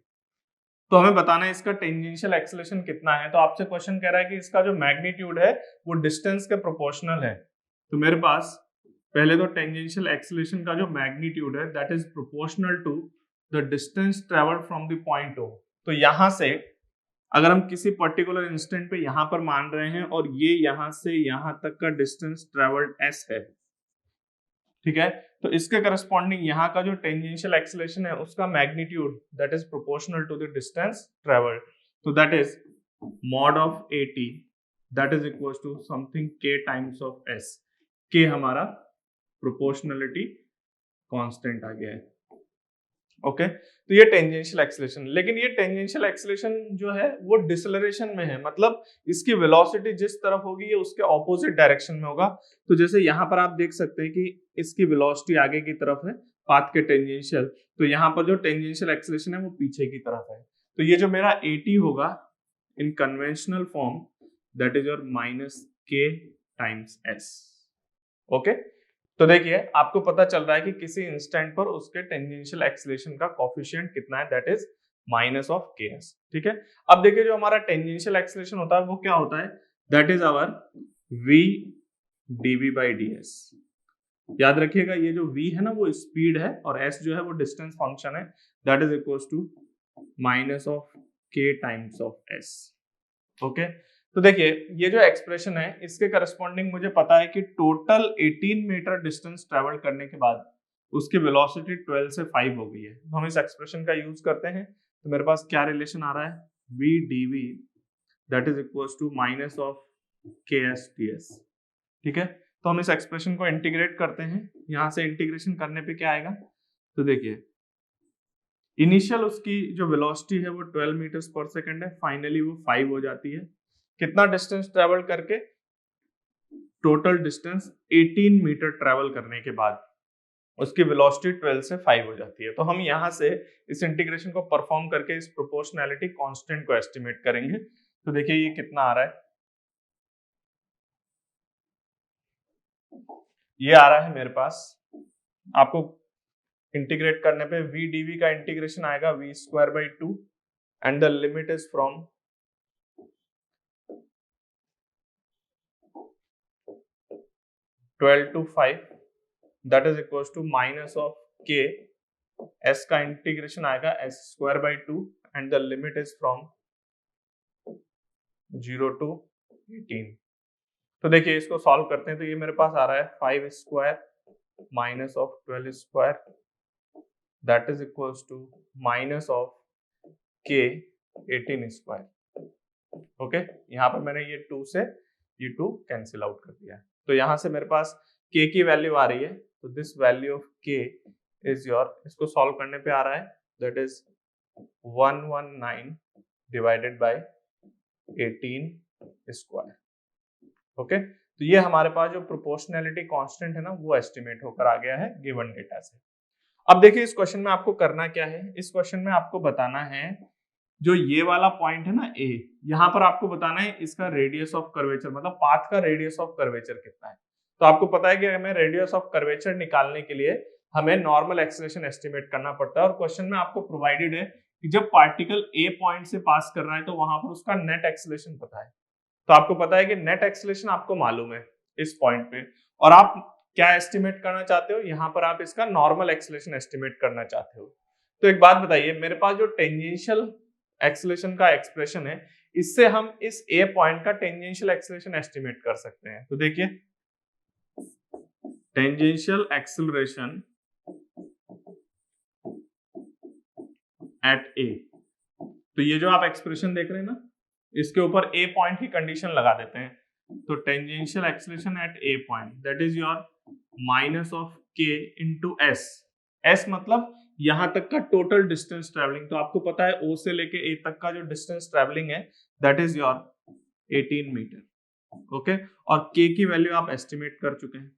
तो हमें बताना है इसका टेंजेंशियल एक्सेलरेशन कितना है। तो आपसे क्वेश्चन कह रहा है कि इसका जो मैग्नीट्यूड है वो डिस्टेंस के प्रोपोर्शनल है। तो मेरे पास पहले तो टेंजेंशियल एक्सेलरेशन का जो मैग्नीट्यूड है that is proportional to the distance travelled from the point O. तो यहां से अगर हम किसी पर्टिकुलर इंस्टेंट पे यहां पर मान रहे हैं और ये यहां से यहां तक का डिस्टेंस ट्रेवल्ड एस है, ठीक है, तो इसके करस्पॉन्डिंग यहाँ का जो टेंजेंशियल एक्सेलरेशन है उसका magnitude that is proportional to the distance travelled. तो that is mod of AT that is equal to something k times of s। k हमारा प्रोपोर्शनलिटी कांस्टेंट आ गया है, ओके। तो ये टेंजेंशियल एक्सेलरेशन, लेकिन ये टेंजेंशियल एक्सेलरेशन जो है वो डिसेलरेशन में है, मतलब इसकी वेलोसिटी जिस तरफ होगी ये उसके ऑपोजिट डायरेक्शन में होगा। तो जैसे यहाँ पर आप देख सकते हैं कि इसकी वेलोसिटी आगे की तरफ है पाथ के टेंजेंशियल, तो यहाँ पर जो टेंजेंशियल एक्सेलरेशन है वो पीछे की तरफ है। तो ये जो मेरा AT होगा इन conventional form that is your -k times s, okay. तो देखिए आपको पता चल रहा है कि किसी इंस्टेंट पर उसके टेंजेंशियल एक्सेलरेशन का कोफिशिएंट कितना है, दैट इज -ks, ठीक है। अब देखिए जो हमारा टेंजेंशियल एक्सेलरेशन होता है वो क्या होता है, that is our v dv/ds। याद रखिएगा ये जो v है ना वो स्पीड है और s जो है वो डिस्टेंस फंक्शन है, that is equals to -k times of s, okay. तो देखिए ये जो एक्सप्रेशन है इसके करस्पॉन्डिंग मुझे पता है कि टोटल 18 मीटर डिस्टेंस ट्रेवल करने के बाद उसकी वेलोसिटी 12 से 5 हो गई है। तो हम इस एक्सप्रेशन का यूज करते हैं, तो मेरे पास क्या रिलेशन आ रहा है, v dv that is equals to -ks ds, ठीक है। तो हम इस एक्सप्रेशन को इंटीग्रेट करते हैं, यहां से इंटीग्रेशन करने पे क्या आएगा, तो देखिए इनिशियल उसकी जो वेलोसिटी है वो 12 मीटर्स पर सेकंड है, फाइनली वो 5 हो जाती है। कितना डिस्टेंस ट्रेवल करके, टोटल डिस्टेंस 18 मीटर ट्रेवल करने के बाद उसकी वेलोसिटी 12 से 5 हो जाती है। तो हम यहां से इस इंटीग्रेशन को परफॉर्म करके इस प्रोपोर्शनैलिटी कांस्टेंट को एस्टिमेट करेंगे। तो देखिए ये कितना आ रहा है, ये आ रहा है मेरे पास, आपको इंटीग्रेट करने पे v dv का इंटीग्रेशन आएगा v²/2 and the limit is from 12 to 5 that is equals to -k, s का इंटीग्रेशन आएगा s²/2 and the limit is from 0 to 18। तो देखिए इसको सॉल्व करते हैं, तो ये मेरे पास आ रहा है 5² -12² that is equals to -k 18², okay. यहाँ पर मैंने ये 2 से ये 2 कैंसिल आउट कर दिया है, तो यहाँ से मेरे पास k की वैल्यू आ रही है, तो this value of k is your, इसको सॉल्व करने पे आ रहा है that is 119 divided bye 18², okay. तो ये हमारे पास जो प्रोपोर्शनैलिटी कांस्टेंट है ना वो एस्टिमेट होकर आ गया है गिवन डेटा से। अब देखिए इस क्वेश्चन में आपको करना क्या है, इस क्वेश्चन में आपको बताना है जो ये वाला पॉइंट है ना ए, यहाँ पर आपको बताना है इसका रेडियस ऑफ कर्वेचर, मतलब पाथ का रेडियस ऑफ कर्वेचर कितना है। तो आपको पता है कि हमें रेडियस ऑफ कर्वेचर निकालने के लिए हमें नॉर्मल एक्सेलरेशन एस्टिमेट करना पड़ता है, और क्वेश्चन में आपको प्रोवाइडेड है कि जब पार्टिकल ए पॉइंट से पास कर रहा है तो वहां पर उसका नेट एक्सेलरेशन पता है। तो आपको पता है कि नेट एक्सेलरेशन आपको मालूम है इस पॉइंट पे, और आप क्या एस्टिमेट करना चाहते हो, यहाँ पर आप इसका नॉर्मल एक्सेलरेशन एस्टिमेट करना चाहते हो। तो एक बात बताइए, मेरे पास जो टेंजेंशियल एक्सेलरेशन का एक्सप्रेशन है, इससे हम इस ए पॉइंट का टेंजेंशियल एक्सेलरेशन एस्टिमेट कर सकते हैं। तो देखिए, टेंजेंशियल एक्सेलरेशन एट ए, तो ये जो आप एक्सप्रेशन देख रहे हैं ना, इसके ऊपर ए पॉइंट की कंडीशन लगा देते हैं। तो tangential acceleration at A point that is your minus of के इनटू एस। एस मतलब यहां तक का टोटल डिस्टेंस ट्रैवलिंग। तो आपको पता है ओ से लेके ए तक का जो डिस्टेंस ट्रैवलिंग है that is your 18 metre. Okay, और के की वैल्यू आप एस्टिमेट कर चुके हैं।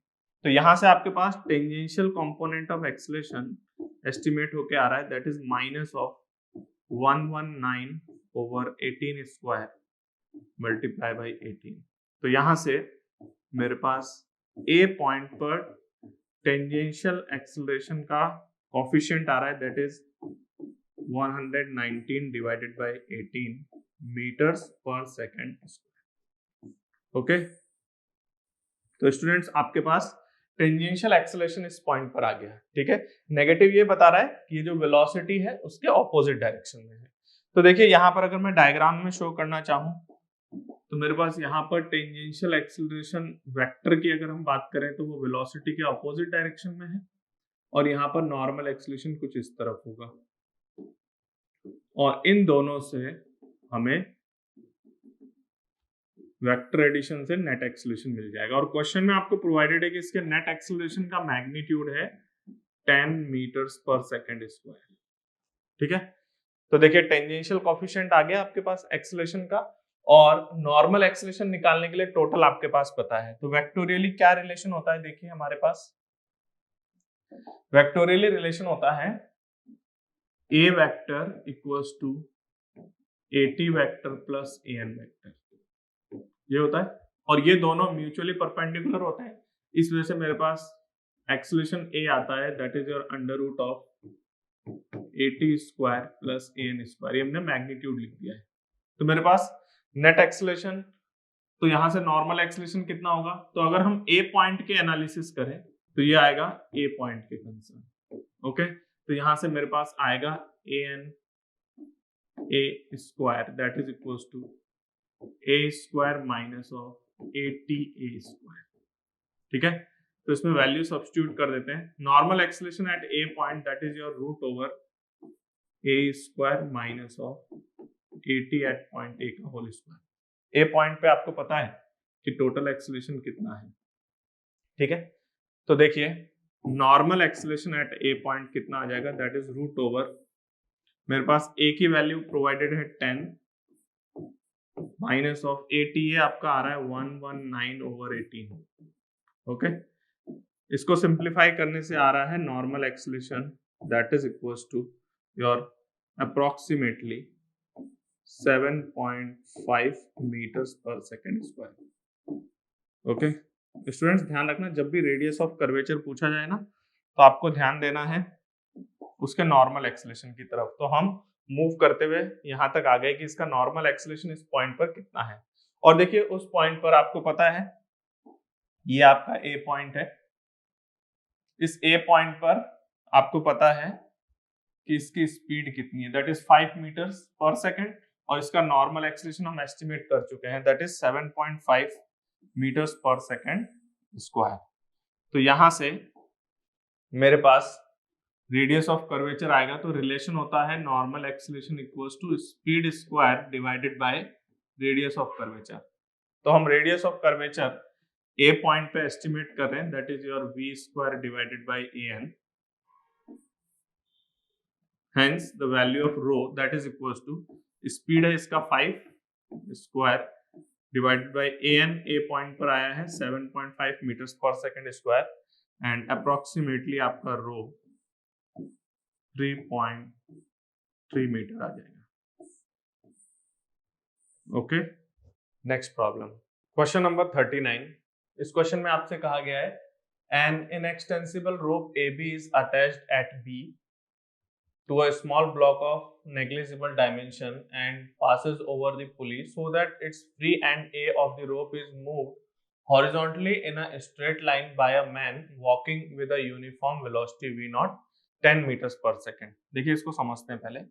तो यहां से आपके पास tangential component of acceleration estimate होके आ रहा है that is minus of 119 over 18 square multiply by 18। तो यहां से मेरे पास ए पॉइंट पर टेंजेंशियल एक्सेलरेशन का कोफिशिएंट आ रहा है that is 119 divided by 18 meters per second square. Okay, तो स्टूडेंट्स आपके पास टेंजेंशियल एक्सेलरेशन इस पॉइंट पर आ गया। ठीक है, नेगेटिव ये बता रहा है कि ये जो वेलोसिटी है उसके ऑपोजिट डायरेक्शन में है। तो देखिए यहाँ पर अगर मैं डायग्राम में शो करना चाहूँ तो मेरे पास यहाँ पर टेंजेंशियल एक्सेलरेशन वेक्टर की अगर हम बात करें तो वो वेलोसिटी के ऑपोजिट डायरेक्शन में है, और यहाँ पर नॉर्मल एक्सेलरेशन कुछ इस तरफ होगा, और इन दोनों से हमें वेक्टर एडिशन से नेट एक्सेलरेशन मिल जाएगा। और क्वेश्चन में आपको प्रोवाइडेड है कि इसके नेट एक्सेलरेशन का मैग्नीट्यूड है 10 मीटर्स पर सेकंड स्क्वायर। ठीक है, तो देखिए टेंजेंशियल कोफिशिएंट आ गया आपके पास एक्सेलरेशन का, और नॉर्मल एक्सेलरेशन निकालने के लिए टोटल आपके पास पता है। तो वेक्टोरियली क्या रिलेशन होता है, देखिए हमारे पास वेक्टोरियली रिलेशन होता है a vector equals to a t vector plus A n vector, ये होता है, और ये दोनों म्यूचुअली परपेंडिकुलर होते हैं। इस वजह से मेरे पास एक्सेलरेशन ए आता है that is your under root of 80 square plus A N square, ये हमने मैग्नीट्यूड लिख दिया है। तो मेरे पास नेट एक्सेलरेशन, तो यहां से नॉर्मल एक्सेलरेशन कितना होगा, तो अगर हम ए पॉइंट के एनालिसिस करें तो ये आएगा ए पॉइंट के कंसर्न। ओके, तो यहां से मेरे पास आएगा a N a square that is equal to a square minus of 80 a square. ठीक है, तो इसमें वैल्यू सब्स्टिट्यूट कर देते हैं। Normal acceleration at A point that is your root over a square minus of 80 at point A का whole square. ए point पे आपको पता है कि टोटल एक्सेलरेशन कितना है। ठीक है, तो देखिए normal acceleration at A point कितना आ जाएगा दैट इज रूट ओवर, मेरे पास ए की वैल्यू प्रोवाइडेड है 10 माइनस ऑफ 80, ये आपका आ रहा है 119 ओवर 18। ओके, इसको सिंप्लीफाई करने से आ रहा है normal acceleration that is equal to your approximately 7.5 metres per second square. Okay students, ध्यान रखना जब भी रेडियस ऑफ कर्वेचर पूछा जाए ना तो आपको ध्यान देना है उसके नॉर्मल एक्सेलरेशन की तरफ। तो हम मूव करते हुए यहां तक आ गए कि इसका नॉर्मल एक्सेलरेशन इस पॉइंट पर कितना है, और देखिए उस पॉइंट पर आपको पता है ये आपका ए पॉइंट है। इस ए पॉइंट पर आपको पता है कि इसकी स्पीड कितनी है that is 5 metres per second, और इसका नॉर्मल एक्सेलरेशन हम एस्टिमेट कर चुके हैं that is 7.5 metres per second square. तो यहां से मेरे पास रेडियस ऑफ कर्वेचर आएगा, तो रिलेशन होता है normal acceleration equals to speed square divided by radius of curvature. तो हम radius of curvature A point पे एस्टिमेट कर रहे हैं that is your V square divided by A N, hence the value of rho that is equals to speed है इसका 5 square divided by A N, A point पर आया है 7.5 metres per second square, and approximately आपका रो 3.3 metre आ जाएगा। Okay, next problem, question number 39। इस question में आपसे कहा गया है an inextensible rope A B is attached at B to a small block of negligible dimension and passes over the pulley so that its free end A of the rope is moved horizontally in a straight line by a man walking with a uniform velocity v naught 10 meters per second। देखिए इसको समझते हैं पहले।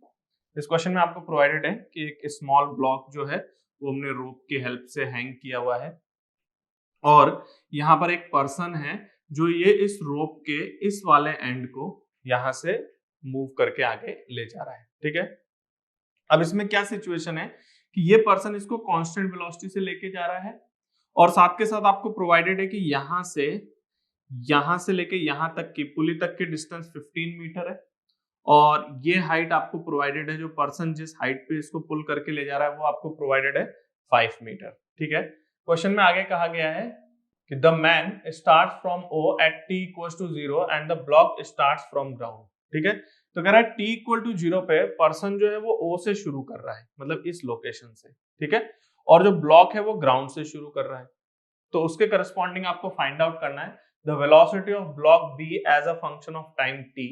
इस question में आपको provided है कि एक स्मॉल ब्लॉक जो है वो हमने रोप की हेल्प से हैंग किया हुआ है और यहाँ पर एक पर्सन है जो ये इस रोप के इस वाले एंड को यहाँ से मूव करके आगे ले जा रहा है। ठीक है, अब इसमें क्या सिचुएशन है कि ये पर्सन इसको कांस्टेंट वेलोसिटी से लेके जा रहा है और साथ के साथ आपको प्रोवाइडेड है कि यहां से लेके यहां तक की पुली तक की डिस्टेंस 15 मीटर है और ये हाइट आपको प्रोवाइडेड है, जो पर्सन जिस हाइट पे इसको पुल करके ले जा रहा है वो आपको प्रोवाइडेड है 5 मीटर। ठीक है, क्वेश्चन में आगे कहा गया है कि the man start from O at T equals to 0 and the block starts from ground. ठीक है, तो कह रहा है t इक्वल टू 0 पे पर्सन जो है वो O से शुरू कर रहा है, मतलब इस लोकेशन से। ठीक है, और जो ब्लॉक है वो ग्राउंड से शुरू कर रहा है, तो उसके करस्पॉन्डिंग आपको फाइंड आउट करना है the velocity of block B as a function of time t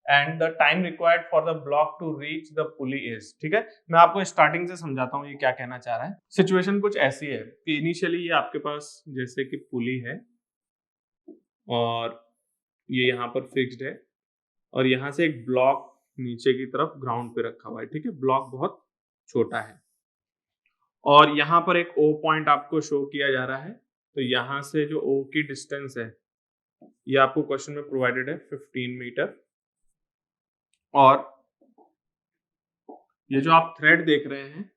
and the time required for the block to reach the pulley is. ठीक है, मैं आपको स्टार्टिंग से समझाता हूँ ये क्या कहना चाह रहा है। सिचुएशन कुछ ऐसी है कि इनिशियली ये आपके पास जैसे कि पुली है और ये यहाँ पर फिक्स्ड है और यहाँ से एक ब्लॉक नीचे की तरफ ग्राउंड पे रखा हुआ है। ठीक है, ब्लॉक बहुत छोटा है और यहाँ पर एक O पॉइंट आपको शो किया जा रहा है, तो यहाँ से जो O की डिस्टेंस है ये आपको क्वेश्चन में प्रोवाइडेड है 15 मीटर और ये जो आप थ्रेड देख रहे हैं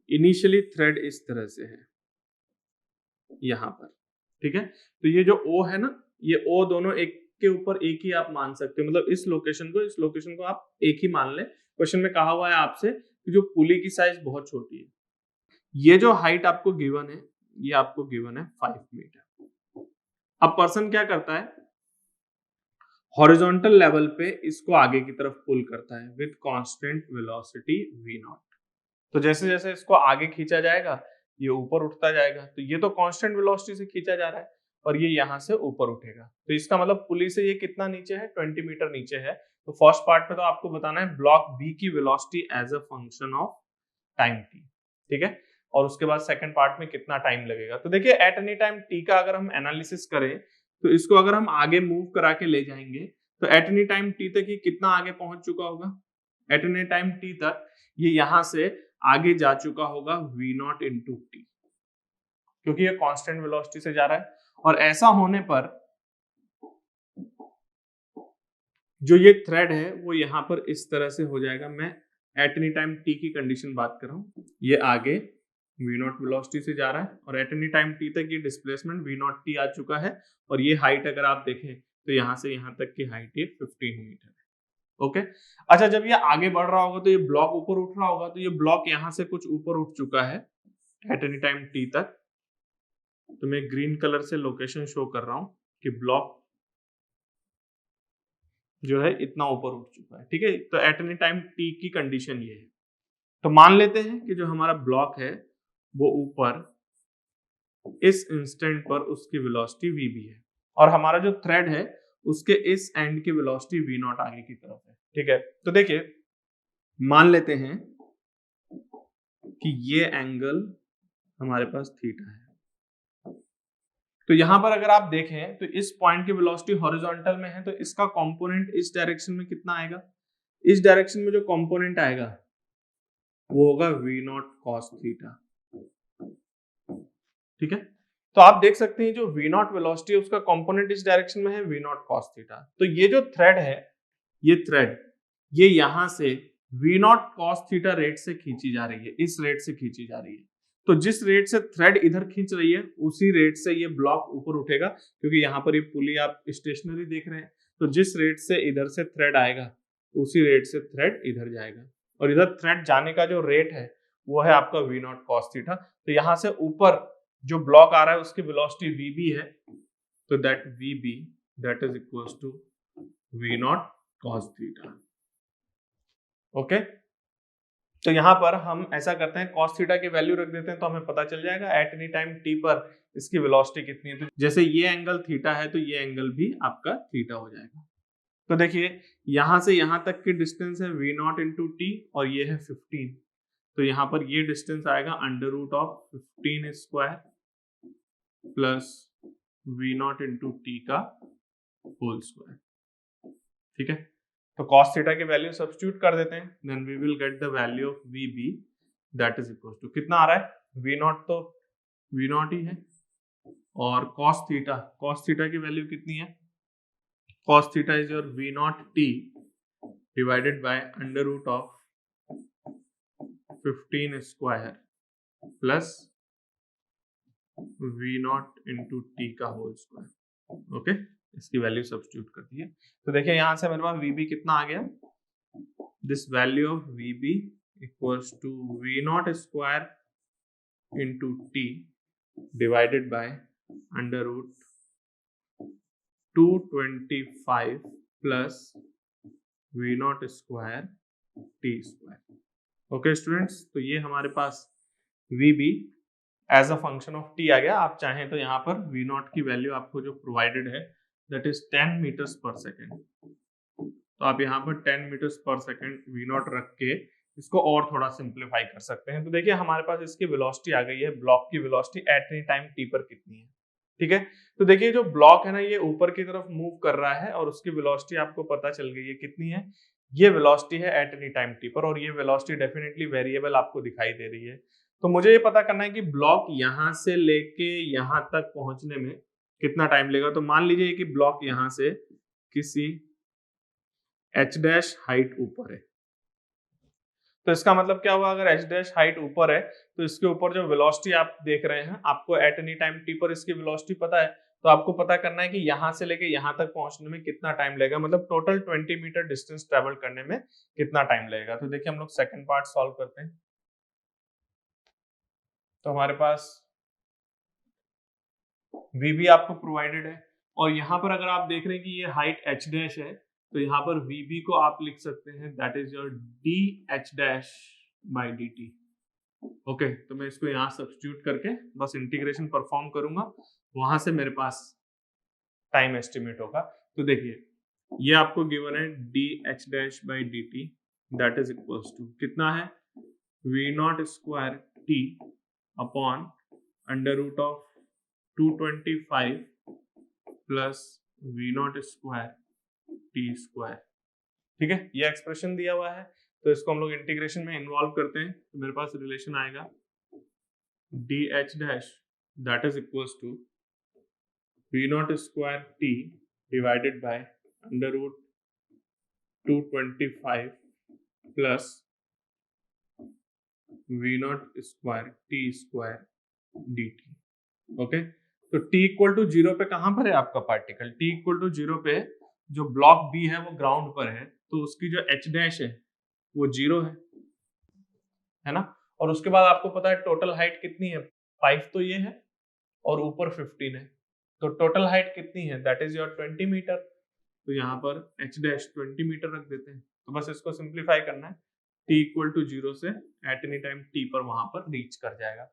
इनिशियली थ्रेड इस तरह से है यहाँ पर। ठीक है, तो ये जो O है ना, ये O दोनों एक के ऊपर एक ही आप मान सकते हो, मतलब इस लोकेशन को आप एक ही मान ले। क्वेश्चन में कहा हुआ है आपसे कि जो पुली की साइज बहुत छोटी है, ये जो हाइट आपको गिवन है ये आपको गिवन है 5 मीटर। अब पर्सन क्या करता है, हॉरिजॉन्टल लेवल पे इसको आगे की तरफ पुल करता है with constant velocity v not. तो जैसे जैसे इसको आगे खींचा जाएगा ये ऊपर उठता जाएगा, तो ये तो कांस्टेंट वेलोसिटी से खींचा जा रहा है और ये यहाँ से ऊपर उठेगा, तो इसका मतलब पुली से ये कितना नीचे है, 20 मीटर नीचे है। तो फर्स्ट पार्ट पे तो आपको बताना है ब्लॉक बी की velocity as a function of time T. ठीक है, और उसके बाद सेकंड पार्ट में कितना टाइम लगेगा। तो देखिए एट एनी टाइम टी का अगर हम एनालिसिस करें तो इसको अगर हम आगे मूव करा के ले जाएंगे तो एट एनी टाइम टी तक ये कितना आगे पहुंच चुका होगा, एट एनी टाइम टी तक ये यहां से आगे जा चुका होगा v नॉट इंटू टी, क्योंकि ये कांस्टेंट वेलोसिटी से जा रहा है। और ऐसा होने पर जो ये थ्रेड है वो यहाँ पर इस तरह से हो जाएगा। मैं एट एनी टाइम टी की कंडीशन बात कर रहा हूँ, ये आगे v नॉट वेलोसिटी से जा रहा है और एट एनी टाइम टी तक ये डिस्प्लेसमेंट v नॉट टी आ चुका है और ये हाइट अगर आप देखें तो यहाँ से यहाँ तक की हाइट ये 15 मीटर है। ओके, अच्छा जब ये आगे बढ़ रहा होगा तो ये ब्लॉक ऊपर उठ रहा होगा, तो ये ब्लॉक यहाँ से कुछ ऊपर उठ चुका है एट एनी टाइम टी तक। तो मैं ग्रीन कलर से लोकेशन शो कर रहा हूं कि ब्लॉक जो है इतना ऊपर उठ चुका है। ठीक है, तो एट एनी टाइम टी की कंडीशन ये है। तो मान लेते हैं कि जो हमारा ब्लॉक है वो ऊपर इस इंस्टेंट पर उसकी वेलोसिटी v भी है और हमारा जो थ्रेड है उसके इस एंड की वेलोसिटी v नॉट आगे की तरफ है। ठीक है, तो देखिए मान लेते हैं कि ये एंगल हमारे पास थीटा है, तो यहां पर अगर आप देखें तो इस पॉइंट की वेलोसिटी हॉरिजॉन्टल में है, तो इसका कंपोनेंट इस डायरेक्शन में कितना आएगा, इस डायरेक्शन में जो कंपोनेंट आएगा वो होगा v नॉट cos थीटा। ठीक है, तो आप देख सकते हैं जो v नॉट वेलोसिटी है उसका कंपोनेंट इस डायरेक्शन में है v नॉट cos थीटा। तो ये जो थ्रेड है ये थ्रेड ये यहां से v naught cos theta rate से खींची जा रही है, इस रेट से खींची जा रही है। तो जिस रेट से थ्रेड इधर खींच रही है उसी रेट से ये ब्लॉक ऊपर उठेगा, क्योंकि यहाँ पर ये पुली आप स्टेशनरी देख रहे हैं, तो जिस रेट से इधर से थ्रेड आएगा उसी रेट से थ्रेड इधर जाएगा और इधर थ्रेड जाने का जो रेट है वो है आपका v नॉट cos थीटा। तो यहाँ से ऊपर जो ब्लॉक आ रहा है उसकी वेलोसिटी vb है, तो that vb that is equals to v naught cos theta. Okay, तो यहाँ पर हम ऐसा करते हैं, cos थीटा की वैल्यू रख देते हैं तो हमें पता चल जाएगा एट एनी टाइम t पर इसकी वेलोसिटी कितनी है। तो जैसे ये एंगल थीटा है तो ये एंगल भी आपका थीटा हो जाएगा। तो देखिए यहां से यहां तक की डिस्टेंस है v0 इंटू टी और ये है 15, तो यहाँ पर ये डिस्टेंस आएगा under root of 15 square plus v0 into T का होल स्क्वायर। ठीक है, तो cos थीटा की वैल्यू सब्स्टिट्यूट कर देते हैं, then we will get the value of vb that is equal to कितना आ रहा है, v0 तो v0 ही है और cos थीटा की वैल्यू कितनी है, cos theta is your v0 t divided by under root of 15 square plus v0 into T का होल स्क्वायर। ओके, इसकी वैल्यू सब्स्टिट्यूट कर दी है। तो देखिए यहां से मेरे पास vb कितना आ गया, this value of vb equals to v0 square into T divided by under root 225 plus v0 square T square. Okay students, तो ये हमारे पास vb as a function of t आ गया। आप चाहें तो यहाँ पर v0 की वैल्यू आपको जो प्रोवाइडेड है that is 10 meters per second, तो आप यहाँ पर 10 मीटर्स पर सेकेंड v0 रख के इसको और थोड़ा सिंप्लीफाई कर सकते हैं। तो देखिए हमारे पास इसकी वेलोसिटी आ गई है, ब्लॉक की velocity at any time t पर कितनी है। ठीक है, तो देखिए जो ब्लॉक है ना ये ऊपर की तरफ मूव कर रहा है और उसकी वेलोसिटी आपको पता चल गई है कितनी है, ये वेलोसिटी है एट एनी टाइम t पर और ये वेलोसिटी डेफिनेटली वेरिएबल आपको दिखाई दे रही है। तो मुझे ये पता करना है कि ब्लॉक यहां से लेके यहां तक पहुंचने में कितना टाइम लेगा। तो मान लीजिए कि ब्लॉक यहां से किसी h डैश हाइट ऊपर है, तो इसका मतलब क्या हुआ, अगर h डैश हाइट ऊपर है तो इसके ऊपर जो वेलोसिटी आप देख रहे हैं, आपको एट एनी टाइम t पर इसकी वेलोसिटी पता है, तो आपको पता करना है कि यहां से लेके यहां तक पहुंचने में कितना टाइम लगेगा, मतलब टोटल 20 मीटर डिस्टेंस ट्रेवल करने में कितना टाइम लगेगा। तो देखिए हम लोग सेकंड पार्ट सॉल्व करते हैं। तो हमारे पास vb आपको प्रोवाइडेड है और यहाँ पर अगर आप देख रहे हैं कि ये हाइट h डैश है तो यहाँ पर vb को आप लिख सकते हैं that is your dh dash by dt। Okay, तो मैं इसको यहाँ सब्स्टिट्यूट करके बस इंटीग्रेशन परफॉर्म करूंगा, वहां से मेरे पास टाइम एस्टिमेट होगा। तो देखिए ये आपको गिवन है dh dash by dt that is equals to कितना है, v0 square t upon under root of 225 plus v0 square T square. ठीक है, ये एक्सप्रेशन दिया हुआ है तो इसको हम लोग इंटीग्रेशन में इन्वॉल्व करते हैं, तो मेरे पास रिलेशन आएगा dh dash that is equals to v0 square t divided by under root 225 plus v0 square t square dt। Okay, तो t इक्वल टू 0 पे कहां पर है आपका पार्टिकल, t इक्वल टू 0 पे जो ब्लॉक b है वो ग्राउंड पर है, तो उसकी जो h डैश है वो 0 है ना, और उसके बाद आपको पता है टोटल हाइट कितनी है, 5 तो ये है और ऊपर 15 है, तो टोटल हाइट कितनी है दैट इज योर 20 मीटर। तो यहाँ पर h डैश 20 मीटर रख देते हैं। तो बस इसको सिंप्लीफाई करना है, t इक्वल टू 0 से एट एनी टाइम t पर वहां पर रीच कर जाएगा।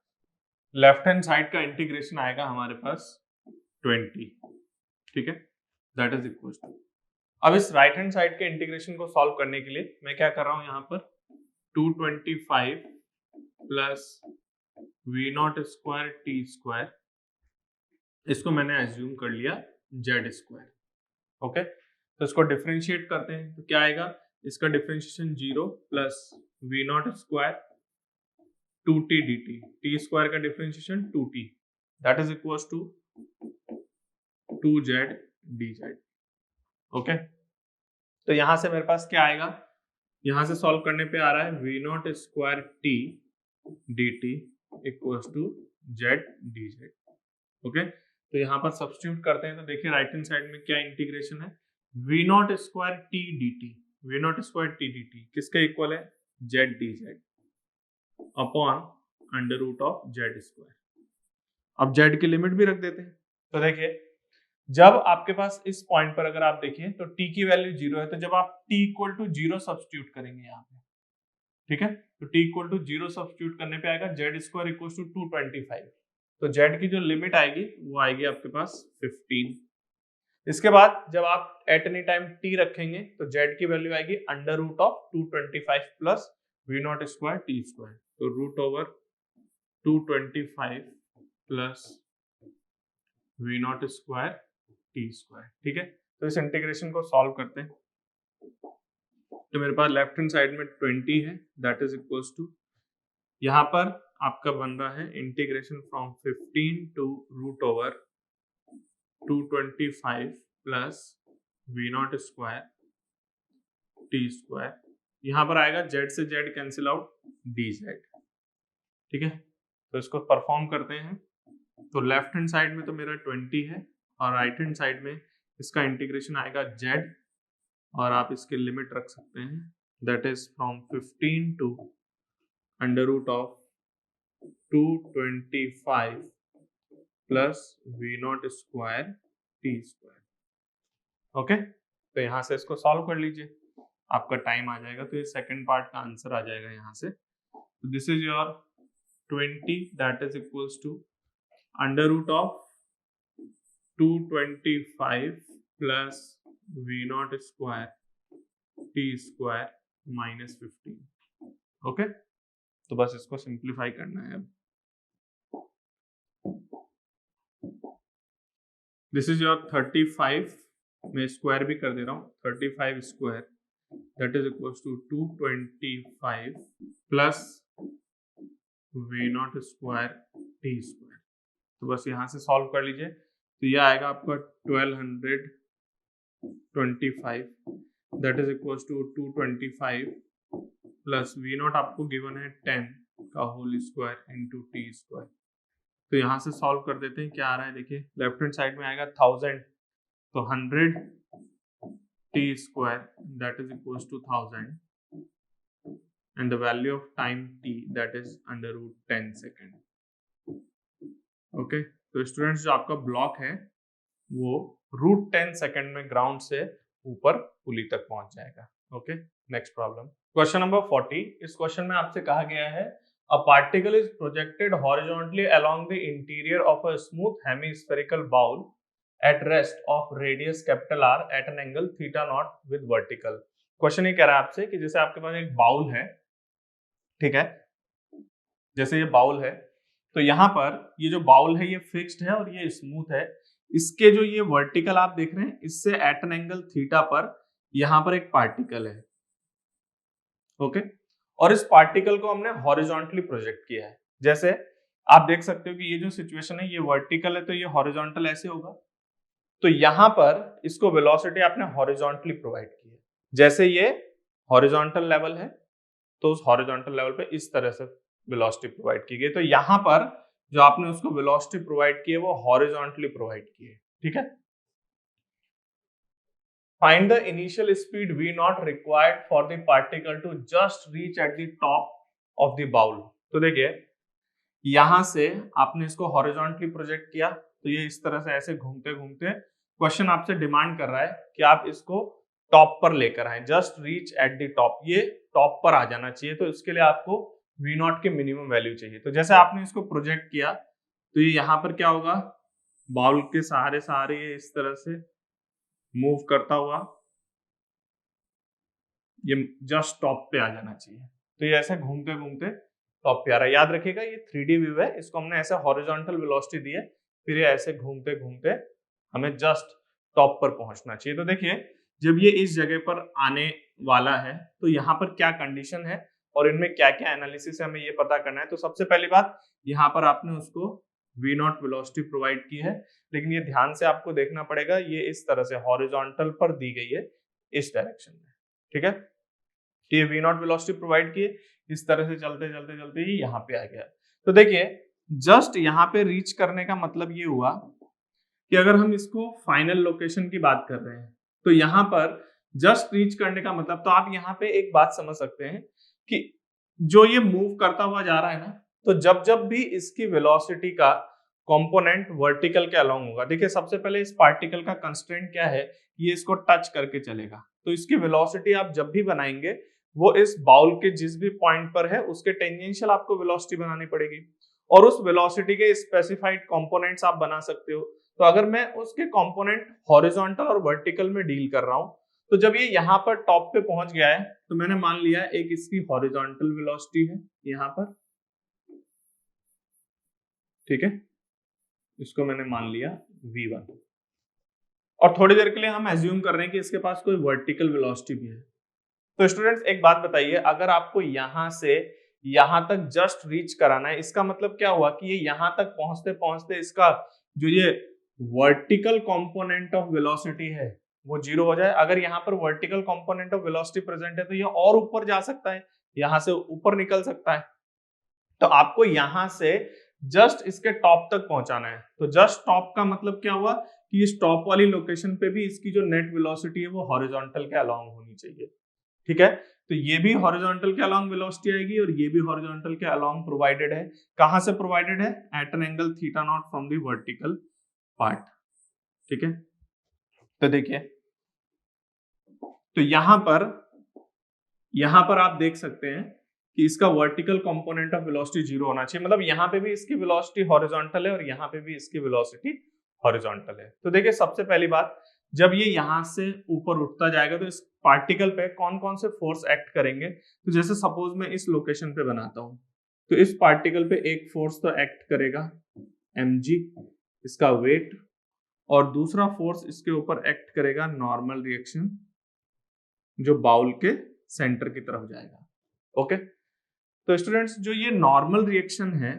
लेफ्ट हैंड साइड का इंटीग्रेशन आएगा हमारे पास 20। ठीक है, दैट इज इक्वल टू, अब इस राइट हैंड साइड के इंटीग्रेशन को सॉल्व करने के लिए मैं क्या कर रहा हूं, यहाँ पर 225 plus v0 square T square, इसको मैंने एज्यूम कर लिया z स्क्वायर। ओके, तो इसको डिफरेंशिएट करते हैं तो क्या आएगा, इसका differentiation 0 plus v0 square 2t dt, t square का differentiation 2t that is equals to 2z dz। Okay, तो यहां से मेरे पास क्या आएगा, यहां से सॉल्व करने पे आ रहा है v0 square t dt equals to z dz। Okay, तो यहाँ पर सब्स्टिट्यूट करते हैं तो देखिए राइट हैंड साइड में क्या इंटीग्रेशन है, v0 square t dt, v0 square t dt किसके इक्वल है, z dz upon under root of z square. अब z की लिमिट भी रख देते हैं, तो देखिए जब आपके पास इस पॉइंट पर अगर आप देखिए तो t की वैल्यू 0 है, तो जब आप t इक्वल टू 0 सब्स्टिट्यूट करेंगे यहाँ पे ठीक है। तो t इक्वल टू 0 सब्स्टिट्यूट करने पे आएगा z स्क्वायर इक्वल टू 225। तो z की जो लिमिट आएगी वो आएगी आपके पास 15। इसके बाद जब आप एट एनी टाइम t रखेंगे तो z की वैल्यू आएगी under root of 225 plus we naught square T square. तो root over 225 plus we naught square T square. ठीक है, तो इस इंटीग्रेशन को सॉल्व करते हैं। तो मेरे पास लेफ्ट हैंड साइड में 20 है, दैट इज इक्वल्स टू, यहाँ पर आपका बन रहा है integration from 15 to root over 225 plus we naught square T square. यहाँ पर आएगा z से z कैंसिल आउट dz। ठीक है, तो इसको परफॉर्म करते हैं। तो लेफ्ट हैंड साइड में तो मेरा 20 है और राइट हैंड साइड में इसका इंटीग्रेशन आएगा z, और आप इसके लिमिट रख सकते हैं, that is from 15 to under root of 225 plus we naught square T square. Okay, तो यहाँ से इसको सॉल्व कर लीजिए, आपका टाइम आ जाएगा। तो ये सेकंड पार्ट का आंसर आ जाएगा यहाँ से। तो this is your 20 that is equals to under root of 225 plus we naught square T square minus 15। Okay, तो बस इसको सिंप्लीफाई करना है अब। दिस इज योर 35, मैं स्क्वायर भी कर दे रहा हूँ, 35 square that is equals to 225 plus we naught square T square. तो बस यहाँ से सॉल्व कर लीजिए। तो यह आएगा आपका 1225 that is equals to 225 plus we naught आपको गिवन है 10 का whole square into T square. तो यहाँ से सॉल्व कर देते हैं, क्या आ रहा है देखिए, लेफ्ट हैंड साइड में आएगा 1000, तो 100 T square that is equals to 1000 and the value of time t that is under root 10 second. Okay, तो स्टूडेंट्स जो आपका ब्लॉक है वो रूट 10 सेकेंड में ग्राउंड से ऊपर पुली तक पहुंच जाएगा। Okay, next problem, question number 40। इस क्वेश्चन में आपसे कहा गया है a particle is projected horizontally along the interior of a smooth hemispherical bowl at rest of radius capital R at an angle theta naught with vertical. Question ये कह रहा है आपसे कि जैसे आपके पास एक बाउल है, ठीक है, जैसे ये बाउल है, तो यहाँ पर ये जो बाउल है ये फिक्स्ड है और ये स्मूथ है। इसके जो ये वर्टिकल आप देख रहे हैं, इससे एट एन एंगल थीटा पर यहाँ पर एक पार्टिकल है। ओके, और इस पार्टिकल को हमने हॉरिजॉन्टली प्रोजेक्ट किया है। जैसे आप देख सकते हो कि ये जो सिचुएशन है, ये वर्टिकल है तो ये हॉरिजॉन्टल ऐसे होगा, तो यहाँ पर इसको वेलोसिटी आपने हॉरिजॉन्टली प्रोवाइड की है। जैसे ये हॉरिजॉन्टल लेवल है तो उस हॉरिजॉन्टल लेवल पे इस तरह से वेलोसिटी प्रोवाइड की गई, तो यहाँ पर जो आपने उसको वेलोसिटी प्रोवाइड की है वो हॉरिजॉन्टली प्रोवाइड की है। ठीक है, find the initial speed v naught required for the particle to just reach at the top of the bowl. तो देखिए यहां से आपने इसको हॉरिजॉन्टली प्रोजेक्ट किया, तो ये इस तरह से ऐसे घूमते घूमते क्वेश्चन आपसे डिमांड कर रहा है कि आप इसको टॉप पर लेकर आए, just reach at the top, ये टॉप पर आ जाना चाहिए। तो इसके लिए आपको v नॉट की मिनिमम वैल्यू चाहिए। तो जैसे आपने इसको प्रोजेक्ट किया तो ये यहाँ पर क्या होगा, बाउल के सहारे सहारे ये इस तरह से मूव करता हुआ ये जस्ट टॉप पे आ जाना चाहिए। तो ये ऐसे घूमते घूमते टॉप पे आ रहा है। याद रखिएगा ये 3D व्यू है, इसको हमने ऐसे हॉरिजॉन्टल वेलोसिटी दी है, फिर ये ऐसे घूमते घूमते हमें जस्ट टॉप पर पहुंचना चाहिए। तो देखिए जब ये इस जगह पर आने वाला है तो यहाँ पर क्या कंडीशन है और इनमें क्या क्या एनालिसिस है हमें ये पता करना है। तो सबसे पहली बात, यहाँ पर आपने उसको v नॉट वेलोसिटी प्रोवाइड की है, लेकिन ये ध्यान से आपको देखना पड़ेगा, ये इस तरह से हॉरिजॉन्टल पर दी गई है इस डायरेक्शन में। ठीक है, तो ये v नॉट वेलोसिटी प्रोवाइड की है, इस तरह से चलते चलते चलते ही यहाँ पे आ गया। तो देखिए जस्ट यहाँ पे रीच करने का मतलब ये हुआ कि अगर हम इसको फाइनल लोकेशन की बात कर रहे हैं तो यहाँ पर जस्ट रीच करने का मतलब, तो आप यहाँ पे एक बात समझ सकते हैं कि जो ये मूव करता हुआ जा रहा है ना, तो जब जब भी इसकी वेलोसिटी का कंपोनेंट वर्टिकल के अलोंग होगा, देखिए सबसे पहले इस पार्टिकल का कंस्ट्रेंट क्या है, ये इसको टच करके चलेगा, तो इसकी वेलोसिटी आप जब भी बनाएंगे वो इस बाउल के जिस भी पॉइंट पर है उसके टेंजेंशियल आपको वेलोसिटी बनानी पड़ेगी, और उस वेलोसिटी के स्पेसिफाइड कंपोनेंट्स आप बना सकते हो। तो अगर मैं उसके कंपोनेंट हॉरिजॉन्टल और वर्टिकल में डील कर रहा हूं, तो जब ये यहाँ पर टॉप पे पहुंच गया है तो मैंने मान लिया एक इसकी हॉरिजॉन्टल वेलोसिटी है यहाँ पर, ठीक है, इसको मैंने मान लिया v1, और थोड़ी देर के लिए हम एज्यूम कर रहे हैं कि इसके पास कोई वर्टिकल वेलोसिटी भी है। तो स्टूडेंट्स एक बात बताइए, अगर आपको यहां से यहां तक जस्ट रीच कराना है, इसका मतलब क्या हुआ कि ये यहां तक पहुंचते पहुंचते इसका जो ये वर्टिकल कंपोनेंट ऑफ वेलोसिटी है वो जीरो हो जाए। अगर यहाँ पर vertical component of velocity present है तो ये और ऊपर जा सकता है, यहां से ऊपर निकल सकता है। तो आपको यहां से जस्ट इसके टॉप तक पहुंचाना है। तो जस्ट टॉप का मतलब क्या हुआ कि इस टॉप वाली लोकेशन पे भी इसकी जो नेट वेलोसिटी है वो हॉरिजॉन्टल के अलोंग होनी चाहिए, ठीक है। तो ये भी हॉरिजॉन्टल के अलोंग वेलोसिटी आएगी और ये भी हॉरिजॉन्टल के अलोंग प्रोवाइडेड है। कहां से प्रोवाइडेड है? At an angle theta naught from the vertical part, ठीक है। तो देखिए, तो यहां पर आप देख सकते हैं कि इसका vertical component of velocity zero होना चाहिए, मतलब यहाँ पे भी इसकी वेलोसिटी हॉरिजॉन्टल है और यहाँ पे भी इसकी वेलोसिटी हॉरिजॉन्टल है। तो देखिए, सबसे पहली बात, जब ये यहां से ऊपर उठता जाएगा तो इस पार्टिकल पे कौन कौन से फोर्स एक्ट करेंगे। तो जैसे सपोज मैं इस लोकेशन पे बनाता हूं, तो इस पार्टिकल पे एक फोर्स तो एक्ट करेगा mg, इसका वेट, और दूसरा फोर्स इसके ऊपर एक्ट करेगा नॉर्मल रिएक्शन, जो बाउल के सेंटर की तरफ जाएगा। ओके, तो स्टूडेंट्स जो ये नॉर्मल रिएक्शन है,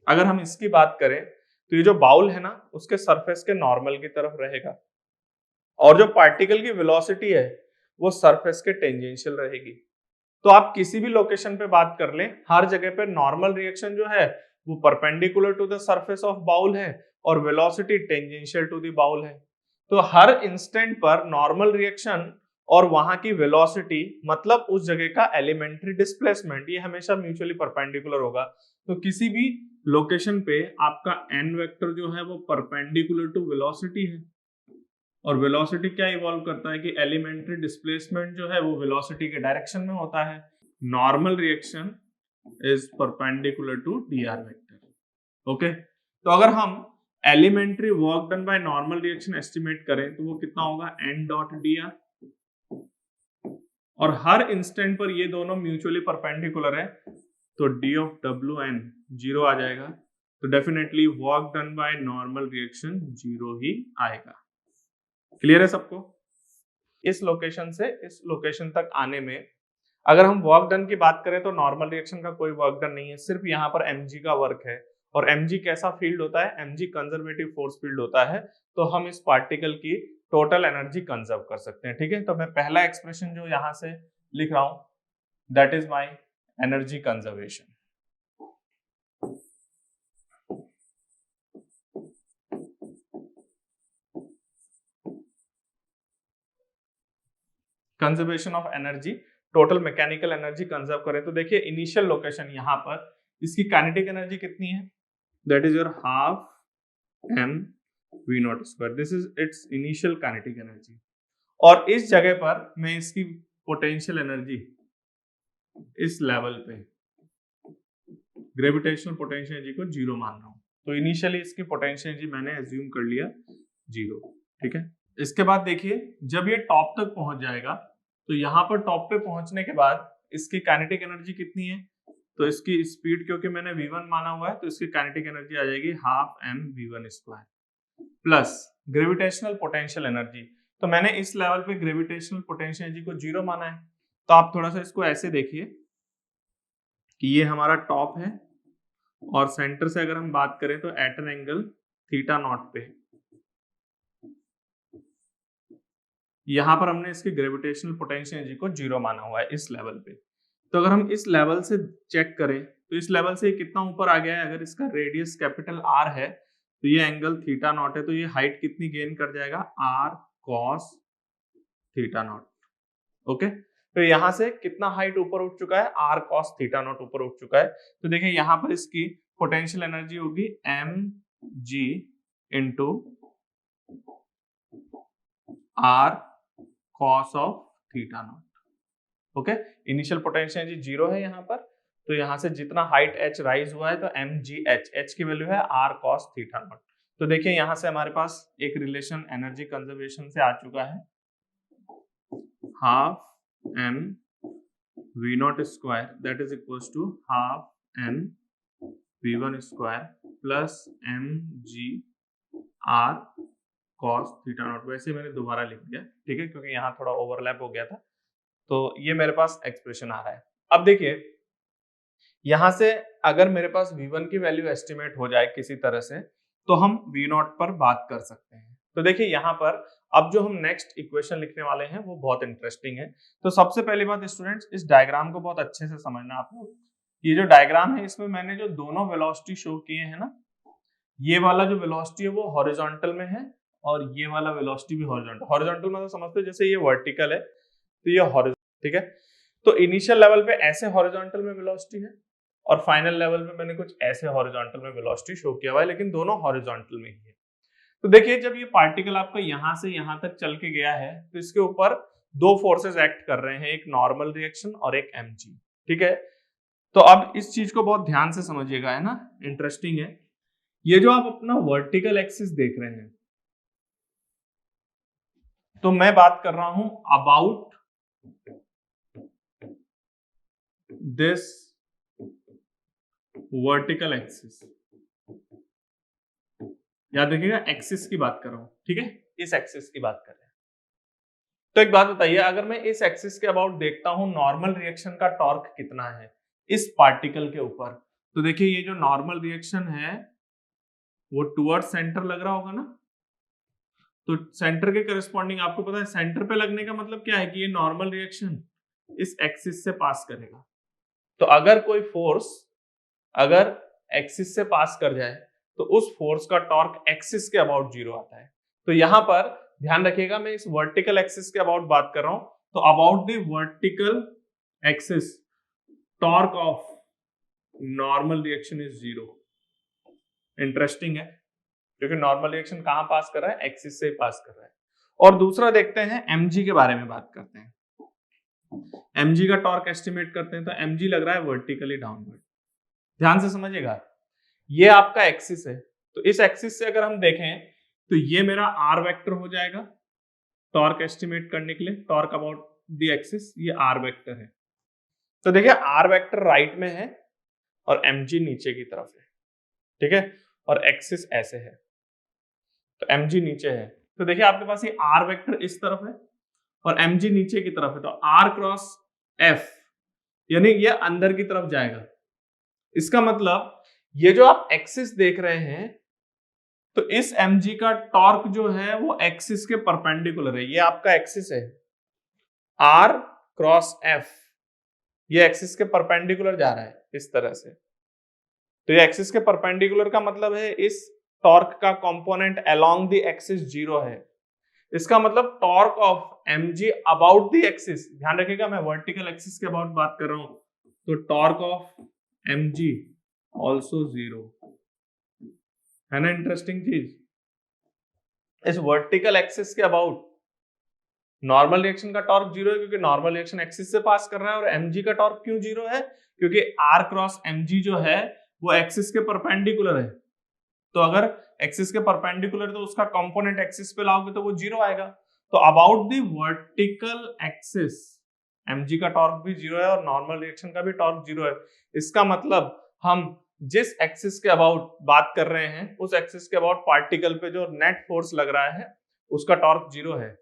अगर हम इसकी बात करें तो ये जो बाउल है ना उसके सरफेस के नॉर्मल की तरफ रहेगा, और जो पार्टिकल की वेलोसिटी है वो सरफेस के टेंजेंशियल रहेगी। तो आप किसी भी लोकेशन पे बात कर लें, हर जगह पे नॉर्मल रिएक्शन जो है वो perpendicular to the surface of bowl है और velocity tangential to the bowl है। तो हर इंस्टेंट पर नॉर्मल रिएक्शन और वहां की वेलोसिटी मतलब उस जगह का एलिमेंट्री डिस्प्लेसमेंट, ये हमेशा म्यूचुअली परपेंडिकुलर होगा। तो किसी भी लोकेशन पे आपका एन वेक्टर जो है वो परपेंडिकुलर टू वेलोसिटी है, और वेलोसिटी क्या इवॉल्व करता है कि एलिमेंट्री डिस्प्लेसमेंट जो है वो वेलोसिटी के डायरेक्शन में होता है। Normal reaction is perpendicular to dr vector. Okay, तो अगर हम elementary work done by normal reaction estimate करें तो वो कितना होगा n डॉट dr, और हर इंस्टेंट पर ये दोनों म्यूचुअली परपेंडिकुलर है तो d ऑफ wn जीरो आ जाएगा। तो definitely work done by normal reaction zero ही आएगा। क्लियर है सबको? इस लोकेशन से इस लोकेशन तक आने में अगर हम वर्क डन की बात करें तो नॉर्मल रिएक्शन का कोई वर्क डन नहीं है, सिर्फ यहाँ पर mg का वर्क है। और mg कैसा फील्ड होता है? mg कंजर्वेटिव फोर्स फील्ड होता है, तो हम इस पार्टिकल की टोटल एनर्जी कंजर्व कर सकते हैं, ठीक है। तो मैं पहला एक्सप्रेशन जो यहाँ से लिख रहा हूं, that is my energy conservation. Conservation of energy, total mechanical energy conserve करें तो देखिए इनिशियल लोकेशन यहाँ पर इसकी काइनेटिक एनर्जी कितनी है? That is your half m v naught square, this is it's initial kinetic energy. और इस जगह पर मैं इसकी पोटेंशियल एनर्जी इस लेवल पे ग्रेविटेशनल पोटेंशियल एनर्जी को जीरो मान रहा हूं। तो इनिशियली इसकी पोटेंशियल एनर्जी मैंने एज्यूम कर लिया जीरो, ठीक है। इसके बाद देखिए जब ये टॉप तक पहुंच जाएगा तो यहाँ पर टॉप पे पहुंचने के बाद इसकी काइनेटिक एनर्जी कितनी है? तो इसकी स्पीड क्योंकि मैंने v1 माना हुआ है तो इसकी काइनेटिक एनर्जी आ जाएगी half m v1 square plus gravitational potential energy. तो मैंने इस लेवल पे ग्रेविटेशनल पोटेंशियल एनर्जी को जीरो माना है। तो आप थोड़ा सा इसको ऐसे देखिए कि ये हमारा टॉप है और सेंटर से अगर हम बात करें तो at an angle theta naught पे यहां पर हमने इसकी ग्रेविटेशनल पोटेंशियल एनर्जी को जीरो माना हुआ है इस लेवल पे। तो अगर हम इस लेवल से चेक करें तो इस लेवल से कितना ऊपर आ गया है? अगर इसका रेडियस कैपिटल R है तो ये एंगल थीटा नॉट है, तो ये हाइट कितनी गेन कर जाएगा? R cos theta naught. Okay, तो यहां से कितना हाइट ऊपर उठ चुका है? R cos थीटा नॉट ऊपर उठ चुका है। तो देखिए यहाँ पर इसकी पोटेंशियल एनर्जी होगी mg into R cos of theta naught. Okay, initial potential energy 0 है यहाँ पर, तो यहाँ से जितना हाइट h राइज हुआ है तो mgh, h की वैल्यू है r cos थीटा नॉट। तो देखिए यहाँ से हमारे पास एक रिलेशन एनर्जी कंजर्वेशन से आ चुका है, half m v naught square that is equals to half m v1 square plus mg r cos theta naught. वैसे मैंने दोबारा लिख दिया, ठीक है, क्योंकि यहाँ थोड़ा ओवरलैप हो गया था। तो ये मेरे पास एक्सप्रेशन आ रहा है। अब देखिए यहां से अगर मेरे पास v1 की वैल्यू एस्टिमेट हो जाए किसी तरह से, तो हम v0 पर बात कर सकते हैं। तो देखिए यहाँ पर अब जो हम नेक्स्ट इक्वेशन लिखने वाले हैं वो बहुत इंटरेस्टिंग है। तो सबसे पहली बात स्टूडेंट्स, इस डायग्राम को बहुत अच्छे से समझना आप लोग। ये जो डायग्राम है इसमें मैंने जो दोनों वेलोसिटी शो किए हैं ना, ये वाला जो वेलोसिटी है वो हॉरिजॉन्टल में है और ये वाला वेलोसिटी भी हॉरिजॉन्टल। हॉरिजॉन्टल मतलब समझते हो जैसे ये वर्टिकल है तो ये हॉरिजॉन्टल, ठीक है। तो इनिशियल लेवल पे ऐसे हॉरिजॉन्टल में वेलोसिटी है और फाइनल लेवल पे मैंने कुछ ऐसे हॉरिजॉन्टल में वेलोसिटी शो किया हुआ है, लेकिन दोनों हॉरिजॉन्टल में ही है। तो देखिए जब ये पार्टिकल आपका यहां से यहां तक चल के गया है तो इसके ऊपर दो फोर्सेस एक्ट कर रहे हैं, एक नॉर्मल रिएक्शन और एक mg, ठीक है। तो अब इस चीज को बहुत ध्यान से समझिएगा, है ना, इंटरेस्टिंग है। ये जो आप अपना वर्टिकल एक्सिस देख रहे हैं, तो मैं बात कर रहा हूं अबाउट दिस वर्टिकल एक्सिस। याद रखिएगा एक्सिस की बात कर रहा हूं, ठीक है, इस एक्सिस की बात कर रहे हैं। तो एक बात बताइए, अगर मैं इस एक्सिस के अबाउट देखता हूं नॉर्मल रिएक्शन का टॉर्क कितना है इस पार्टिकल के ऊपर, तो देखिए ये जो नॉर्मल रिएक्शन है वो टुवर्ड सेंटर लग रहा होगा ना। तो सेंटर के करस्पॉन्डिंग आपको पता है सेंटर पे लगने का मतलब क्या है कि ये नॉर्मल रिएक्शन इस एक्सिस से पास करेगा। तो अगर कोई फोर्स अगर एक्सिस से पास कर जाए तो उस फोर्स का टॉर्क एक्सिस के अबाउट 0 आता है। तो यहां पर ध्यान रखिएगा मैं इस वर्टिकल एक्सिस के अबाउट बात कर रहा हूं, तो about the vertical axis torque of normal reaction is 0। Interesting है क्योंकि नॉर्मल रिएक्शन कहां पास कर रहा है, एक्सिस से पास कर रहा है। और दूसरा देखते हैं mg के बारे में बात करते हैं। mg का टॉर्क एस्टिमेट करते हैं तो mg लग रहा है वर्टिकली डाउनवर्ड। ध्यान से समझिएगा, ये आपका एक्सिस है, तो इस एक्सिस से अगर हम देखें तो ये मेरा r वेक्टर हो जाएगा टॉर्क एस्टिमेट करने के लिए। टॉर्क अबाउट द एक्सिस ये r वेक्टर है। तो देखिए r वेक्टर राइट में है और mg नीचे की तरफ है, ठीक है, और एक्सिस ऐसे है तो mg नीचे है। तो देखिए आपके पास ये r वेक्टर इस तरफ है और mg नीचे की तरफ है, तो r क्रॉस f यानी ये अंदर की तरफ जाएगा। इसका मतलब ये जो आप एक्सिस देख रहे हैं तो इस mg का टॉर्क जो है वो एक्सिस के परपेंडिकुलर है। ये आपका एक्सिस है r क्रॉस f, ये एक्सिस के परपेंडिकुलर जा रहा है इस तरह से। तो ये एक्सिस के परपेंडिकुलर का मतलब है इस टॉर्क का कंपोनेंट अलोंग द एक्सिस 0 है। इसका मतलब torque of mg about the axis, ध्यान रखिएगा मैं वर्टिकल एक्सिस के अबाउट बात कर रहा हूं, तो टॉर्क ऑफ mg ऑल्सो 0 है ना। इंटरेस्टिंग चीज, इस वर्टिकल एक्सिस के अबाउट नॉर्मल रिएक्शन का टॉर्क 0 है क्योंकि नॉर्मल रिएक्शन एक्सिस से पास कर रहा है। और mg का टॉर्क क्यों 0 है, क्योंकि r क्रॉस mg जो है वो एक्सिस के परपेंडिकुलर है। तो अगर एक्सिस के परपेंडिकुलर तो उसका कंपोनेंट एक्सिस पे लाओगे तो वो 0 आएगा। तो about the vertical axis mg का टॉर्क भी 0 है और नॉर्मल रिएक्शन का भी टॉर्क 0 है। इसका मतलब हम जिस एक्सिस के अबाउट बात कर रहे हैं उस एक्सिस के अबाउट पार्टिकल पे जो नेट फोर्स लग रहा है उसका टॉर्क 0 है।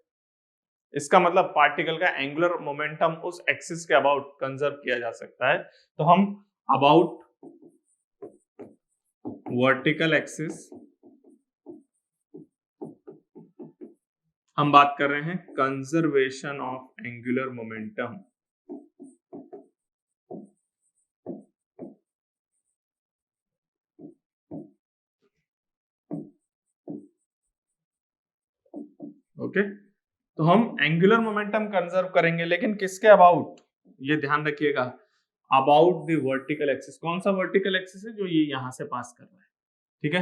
इसका मतलब पार्टिकल का एंगुलर मोमेंटम उस एक्सिस के अबाउट कंजर्व किया जा सकता है। तो हम अबाउट वर्टिकल एक्सिस हम बात कर रहे हैं conservation of angular momentum. Okay, तो हम एंगुलर मोमेंटम कंजर्व करेंगे, लेकिन किसके अबाउट, ये ध्यान रखिएगा, अबाउट द वर्टिकल एक्सिस। कौन सा वर्टिकल एक्सिस है, जो ये यहां से पास कर रहा है, ठीक है।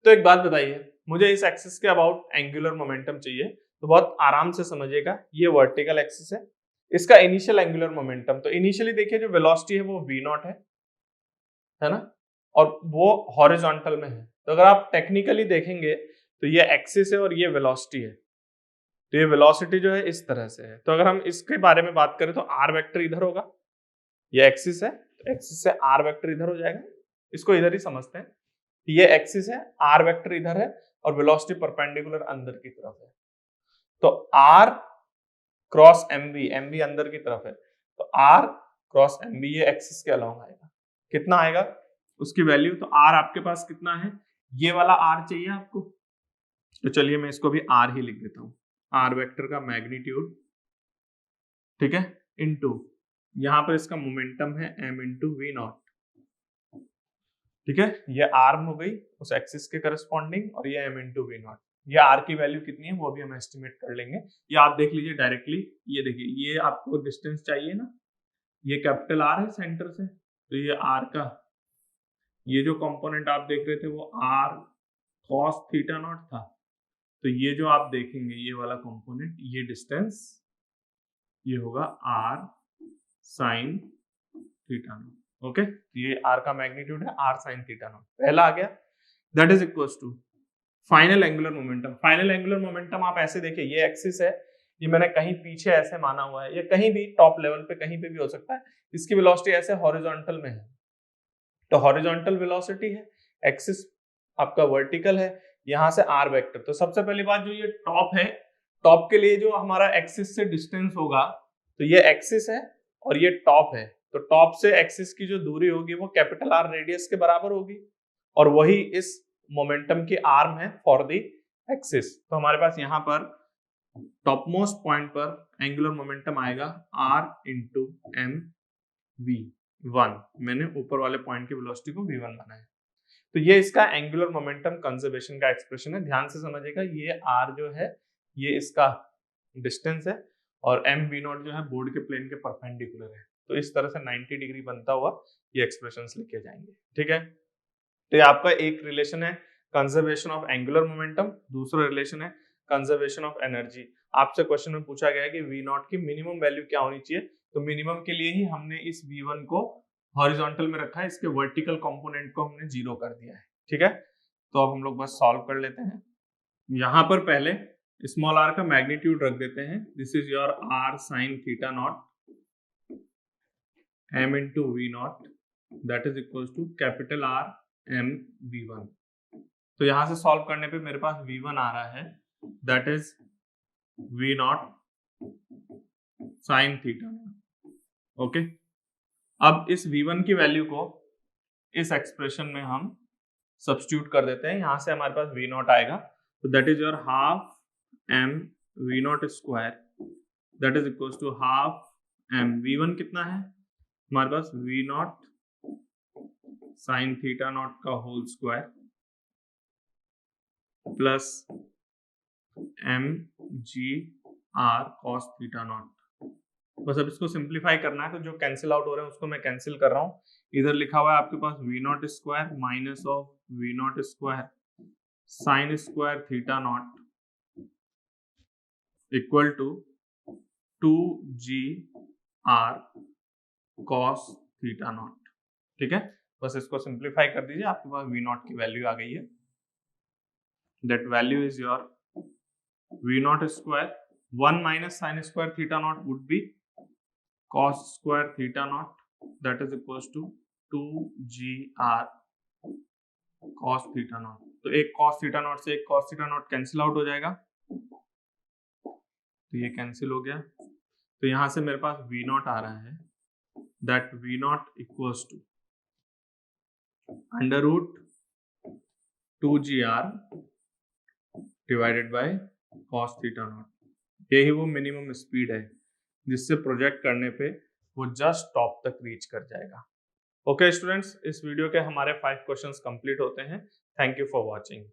तो एक बात बताइए, मुझे इस एक्सिस के अबाउट एंगुलर मोमेंटम चाहिए, तो बहुत आराम से समझिएगा, ये वर्टिकल एक्सिस है, इसका इनिशियल एंगुलर मोमेंटम, तो इनिशियली देखिए जो वेलोसिटी है वो v0 है ना, और वो हॉरिजॉन्टल में है। तो अगर आप टेक्निकली देखेंगे तो ये एक्सिस है और ये वेलोसिटी है, तो ये वेलोसिटी जो है इस तरह से है। तो अगर हम इसके बारे में बात करें तो आर वेक्टर इधर होगा, ये एक्सिस है, तो एक्सिस से आर वेक्टर इधर हो जाएगा, इसको इधर ही समझते हैं। ये एक्सिस है, आर वेक्टर इधर है और वेलोसिटी परपेंडिकुलर अंदर की तरफ है। तो आर क्रॉस एमवी, एमवी अंदर की तरफ है, तो आर क्रॉस एमवी ये एक्सिस के अलाउंग आएगा। कितना आएगा उसकी वैल्यू, तो आर आपके पास कितना है, ये वाला आर चाहिए आपको, तो चलिए मैं इसको भी आर ही लिख देता हूं, आर वेक्टर का मैग्नीट्यूड, ठीक है, इनटू यहां पर इसका मोमेंटम है m इंटू वी नॉट, ठीक है, ये आर्म हो गई उस एक्सिस के करस्पॉन्डिंग और ये m इंटू वी नॉट। ये आर की वैल्यू कितनी है वो भी हम एस्टिमेट कर लेंगे, ये आप देख लीजिए डायरेक्टली। ये देखिए ये आपको डिस्टेंस चाहिए ना, ये कैपिटल आर है सेंटर से, तो ये आर का ये जो कंपोनेंट आप देख रहे थे वो आर कॉस थीटा नॉट था, तो ये जो आप देखेंगे ये वाला कंपोनेंट, ये डिस्टेंस ये होगा R sine theta naught. Okay, ये आर का मैग्नीट्यूड है आर साइन थीटा नॉट, पहला आ गया, that is equals to final angular momentum. Final angular momentum आप ऐसे देखिए, ये एक्सिस है, ये मैंने कहीं पीछे ऐसे माना हुआ है, ये कहीं भी टॉप लेवल पे कहीं पे भी हो सकता है, इसकी वेलोसिटी ऐसे हॉरिजॉन्टल में है, तो हॉरिजॉन्टल वेलोसिटी है, एक्सिस आपका वर्टिकल है, यहां से आर वेक्टर। तो सबसे पहली बात जो ये टॉप है, टॉप के लिए जो हमारा एक्सिस से डिस्टेंस होगा, तो ये एक्सिस है और ये टॉप है, तो टॉप से एक्सिस की जो दूरी होगी वो कैपिटल आर रेडियस के बराबर होगी, और वही इस मोमेंटम की आर्म है फॉर द एक्सिस। तो हमारे पास यहाँ पर टॉप मोस्ट पॉइंट पर एंगुलर मोमेंटम आएगा r into M V one, मैंने ऊपर वाले पॉइंट की वेलोसिटी को v1 माना है। तो ये इसका एंगुलर मोमेंटम कंजर्वेशन का एक्सप्रेशन है, ध्यान से समझिएगा, ये r जो है ये इसका डिस्टेंस है और m v नॉट जो है बोर्ड के प्लेन के परपेंडिकुलर है, तो इस तरह से 90 डिग्री बनता हुआ ये एक्सप्रेशंस लिखे जाएंगे, ठीक है। तो ये आपका एक रिलेशन है कंजर्वेशन ऑफ एंगुलर मोमेंटम, दूसरा रिलेशन है कंजर्वेशन ऑफ एनर्जी। आपसे क्वेश्चन में पूछा गया है कि v नॉट की मिनिमम वैल्यू क्या होनी चाहिए, तो मिनिमम के लिए ही हमने इस v1 को हॉरिजॉन्टल में रखा है, इसके वर्टिकल कंपोनेंट को हमने 0 कर दिया है, ठीक है। तो अब हम लोग बस सॉल्व कर लेते हैं। यहां पर पहले स्मॉल r का मैग्नीट्यूड रख देते हैं, this is your r sine theta naught m into V naught, that is equal to capital R m v1। तो यहां से सॉल्व करने पे मेरे पास v1 आ रहा है, that is v naught sine theta naught. Okay, अब इस v1 की वैल्यू को इस एक्सप्रेशन में हम सब्स्टिट्यूट कर देते हैं, यहां से हमारे पास v नॉट आएगा, तो that is your half m v naught square, that is equal to half m v1 कितना है हमारे पास, v naught sine theta naught का whole square plus m g r cos theta naught. बस अब इसको सिंप्लीफाई करना है, तो जो कैंसिल आउट हो रहे हैं उसको मैं कैंसिल कर रहा हूँ। इधर लिखा हुआ है आपके पास v naught square minus of v naught square sine square theta naught equal to 2gr cos theta naught, ठीक है। बस इसको सिंप्लीफाई कर दीजिए, आपके पास वी नॉट की वैल्यू आ गई है, that value is your v naught square 1 minus sine square theta naught would be cos square theta naught, that is equals to 2gr cos theta naught। तो एक cos theta naught से एक cos theta naught cancel out हो जाएगा, तो ये cancel हो गया, तो यहां से मेरे पास v नॉट आ रहा है, that v naught equals to under root 2gr divided by cos theta naught। यही वो मिनिमम स्पीड है जिससे प्रोजेक्ट करने पे वो जस्ट टॉप तक रीच कर जाएगा। ओके स्टूडेंट्स, इस वीडियो के हमारे 5 क्वेश्चंस कंप्लीट होते हैं। Thank you for watching.